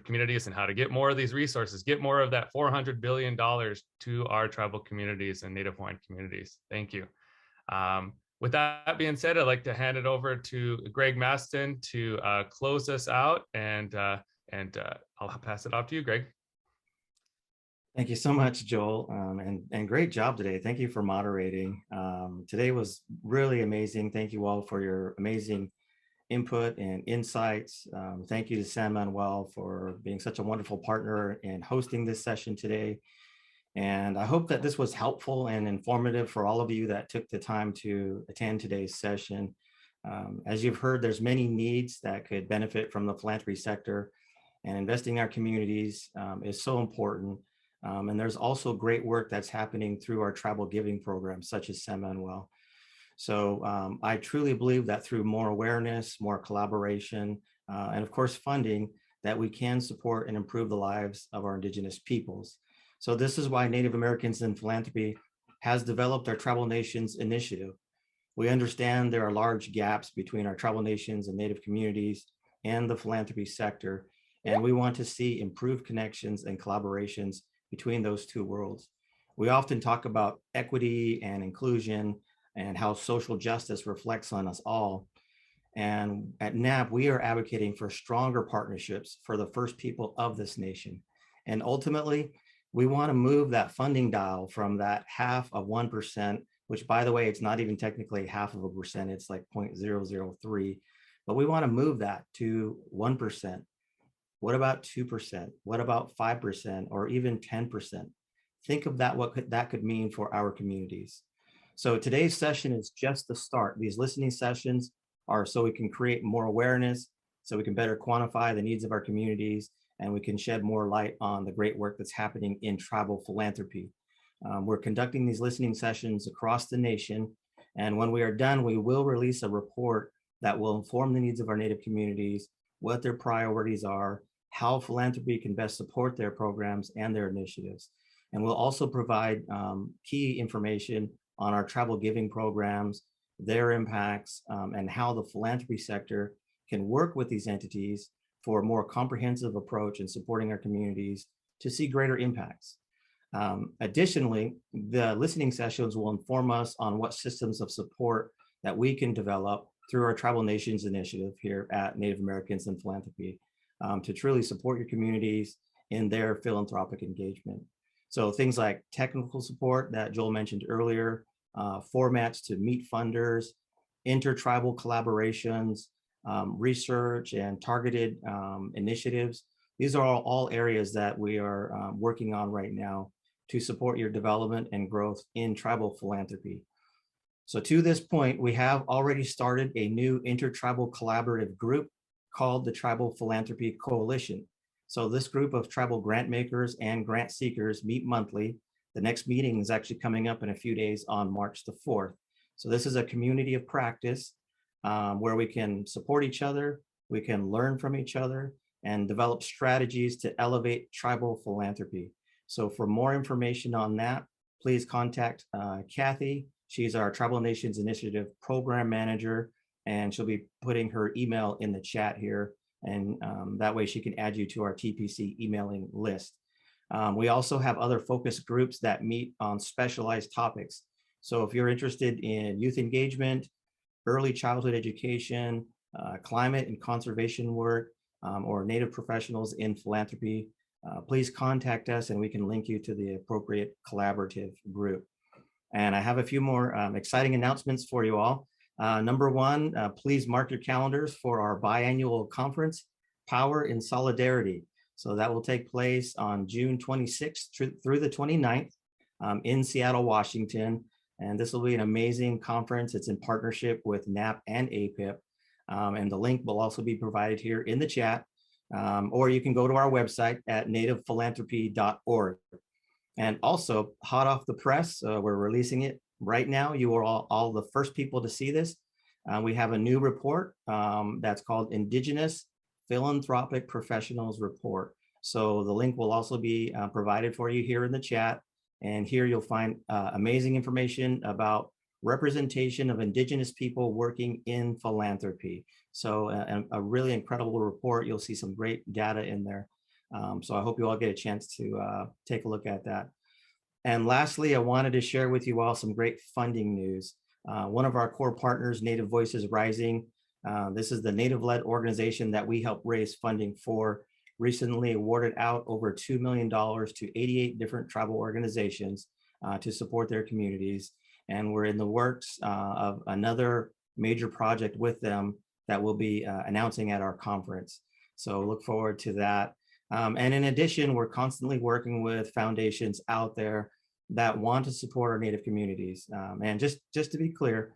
communities, and how to get more of these resources, get more of that $400 billion to our tribal communities and Native Hawaiian communities. Thank you. With that being said, I'd like to hand it over to Greg Mastin to close us out, and I'll pass it off to you, Greg. Thank you so much, Joel, and great job today. Thank you for moderating. Today was really amazing. Thank you all for your amazing input and insights. Thank you to San Manuel for being such a wonderful partner in hosting this session today. And I hope that this was helpful and informative for all of you that took the time to attend today's session. As you've heard, there's many needs that could benefit from the philanthropy sector, and investing in our communities is so important. And there's also great work that's happening through our tribal giving programs, such as San Manuel. So I truly believe that through more awareness, more collaboration, and of course funding, that we can support and improve the lives of our Indigenous peoples. So this is why Native Americans in Philanthropy has developed our Tribal Nations Initiative. We understand there are large gaps between our tribal nations and Native communities and the philanthropy sector, and we want to see improved connections and collaborations between those two worlds. We often talk about equity and inclusion and how social justice reflects on us all. And at NAP, we are advocating for stronger partnerships for the first people of this nation. And ultimately, we want to move that funding dial from that 0.5%, which, by the way, it's not even technically 0.5%, it's like 0.003, but we want to move that to 1%. What about 2%? What about 5% or even 10%? Think of that, what that could mean for our communities. So today's session is just the start. These listening sessions are so we can create more awareness, so we can better quantify the needs of our communities and we can shed more light on the great work that's happening in tribal philanthropy. We're conducting these listening sessions across the nation, and when we are done, we will release a report that will inform the needs of our Native communities, what their priorities are, how philanthropy can best support their programs and their initiatives. And we'll also provide key information on our tribal giving programs, their impacts, and how the philanthropy sector can work with these entities for a more comprehensive approach in supporting our communities to see greater impacts. Additionally, the listening sessions will inform us on what systems of support that we can develop through our Tribal Nations initiative here at Native Americans in Philanthropy to truly support your communities in their philanthropic engagement. So things like technical support that Joel mentioned earlier, formats to meet funders, intertribal collaborations, research and targeted initiatives. These are all areas that we are working on right now to support your development and growth in tribal philanthropy. So to this point, we have already started a new intertribal collaborative group called the Tribal Philanthropy Coalition. So this group of tribal grant makers and grant seekers meet monthly. The next meeting is actually coming up in a few days on March the 4th. So this is a community of practice where we can support each other, we can learn from each other, and develop strategies to elevate tribal philanthropy. So for more information on that, please contact Kathy. She's our Tribal Nations Initiative Program Manager, and she'll be putting her email in the chat here. And that way she can add you to our TPC emailing list. We also have other focus groups that meet on specialized topics. So if you're interested in youth engagement, early childhood education, climate and conservation work, or Native professionals in philanthropy, please contact us and we can link you to the appropriate collaborative group. And I have a few more exciting announcements for you all. Number one, please mark your calendars for our biannual conference, Power in Solidarity. So that will take place on June 26th through the 29th in Seattle, Washington. And this will be an amazing conference. It's in partnership with NAP and APIP. And the link will also be provided here in the chat. Or you can go to our website at nativephilanthropy.org. And also, hot off the press, we're releasing it right now. You are all the first people to see this. We have a new report that's called Indigenous Philanthropic Professionals Report. So the link will also be provided for you here in the chat. And here you'll find amazing information about representation of Indigenous people working in philanthropy. So a really incredible report. You'll see some great data in there. So I hope you all get a chance to take a look at that. And lastly, I wanted to share with you all some great funding news. One of our core partners, Native Voices Rising, this is the Native-led organization that we help raise funding for, recently awarded out over $2 million to 88 different tribal organizations to support their communities. And we're in the works of another major project with them that we'll be announcing at our conference. So look forward to that. And in addition, we're constantly working with foundations out there that want to support our Native communities. And just to be clear,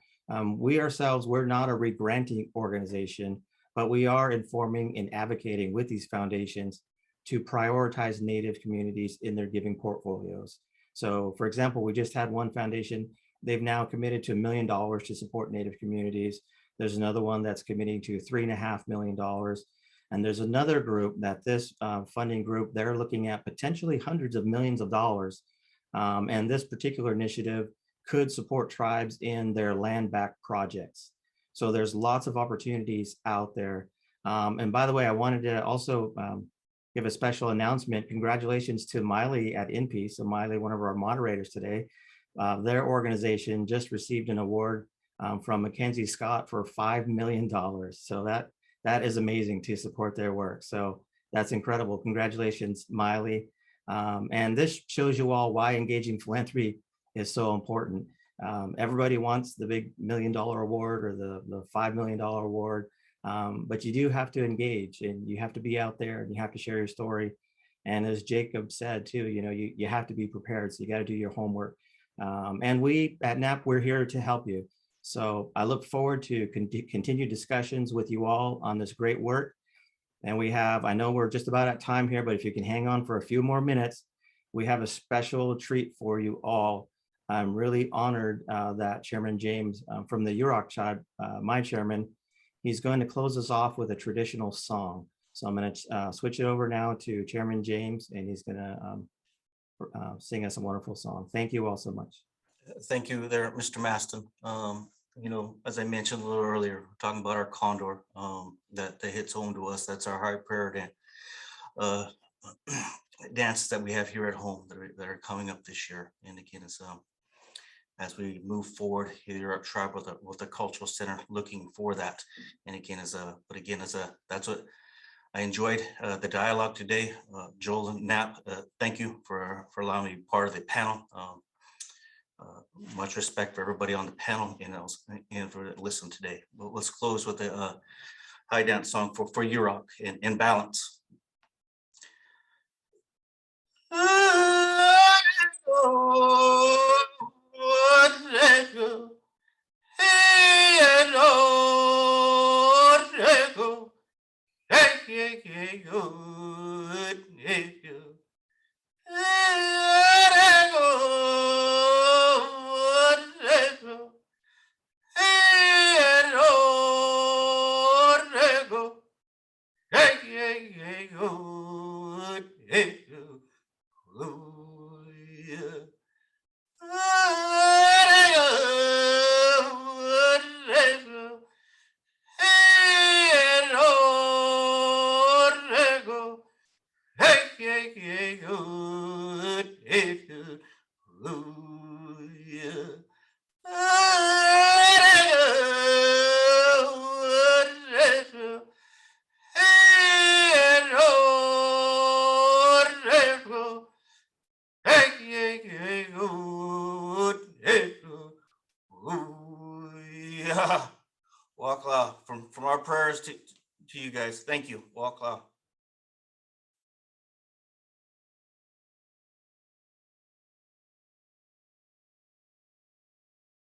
we ourselves, we're not a regranting organization, but we are informing and advocating with these foundations to prioritize Native communities in their giving portfolios. So for example, we just had one foundation, they've now committed to $1 million to support Native communities. There's another one that's committing to $3.5 million. And there's another group that this funding group, they're looking at potentially hundreds of millions of dollars. And this particular initiative could support tribes in their land back projects. So there's lots of opportunities out there. And by the way, I wanted to also give a special announcement. Congratulations to Miley at INPE. So Miley, one of our moderators today, their organization just received an award from Mackenzie Scott for $5 million. So that is amazing to support their work. So that's incredible. Congratulations, Miley. And this shows you all why engaging philanthropy is so important. Everybody wants the big $1 million award or the $5 million award, but you do have to engage and you have to be out there and you have to share your story. And as Jacob said too, you have to be prepared. So you got to do your homework. And we at NAP, we're here to help you. So I look forward to continue discussions with you all on this great work. And we have, I know we're just about at time here, but if you can hang on for a few more minutes, we have a special treat for you all. I'm really honored that Chairman James from the Yurok tribe, my chairman, he's going to close us off with a traditional song. So I'm going to switch it over now to Chairman James, and he's going to sing us a wonderful song. Thank you all so much. Thank you there, Mr. Mastin. As I mentioned a little earlier, talking about our condor that hits home to us. That's our high prayer dances that we have here at home that are coming up this year. And again, as we move forward here at Tribe with the cultural center, looking for that. And again, that's what I enjoyed the dialogue today. Joel and Knapp, thank you for allowing me to be part of the panel. Much respect for everybody on the panel and for listen today. But let's close with a high dance song for Yurok in balance. Walk from our prayers to you guys. Thank you. Walk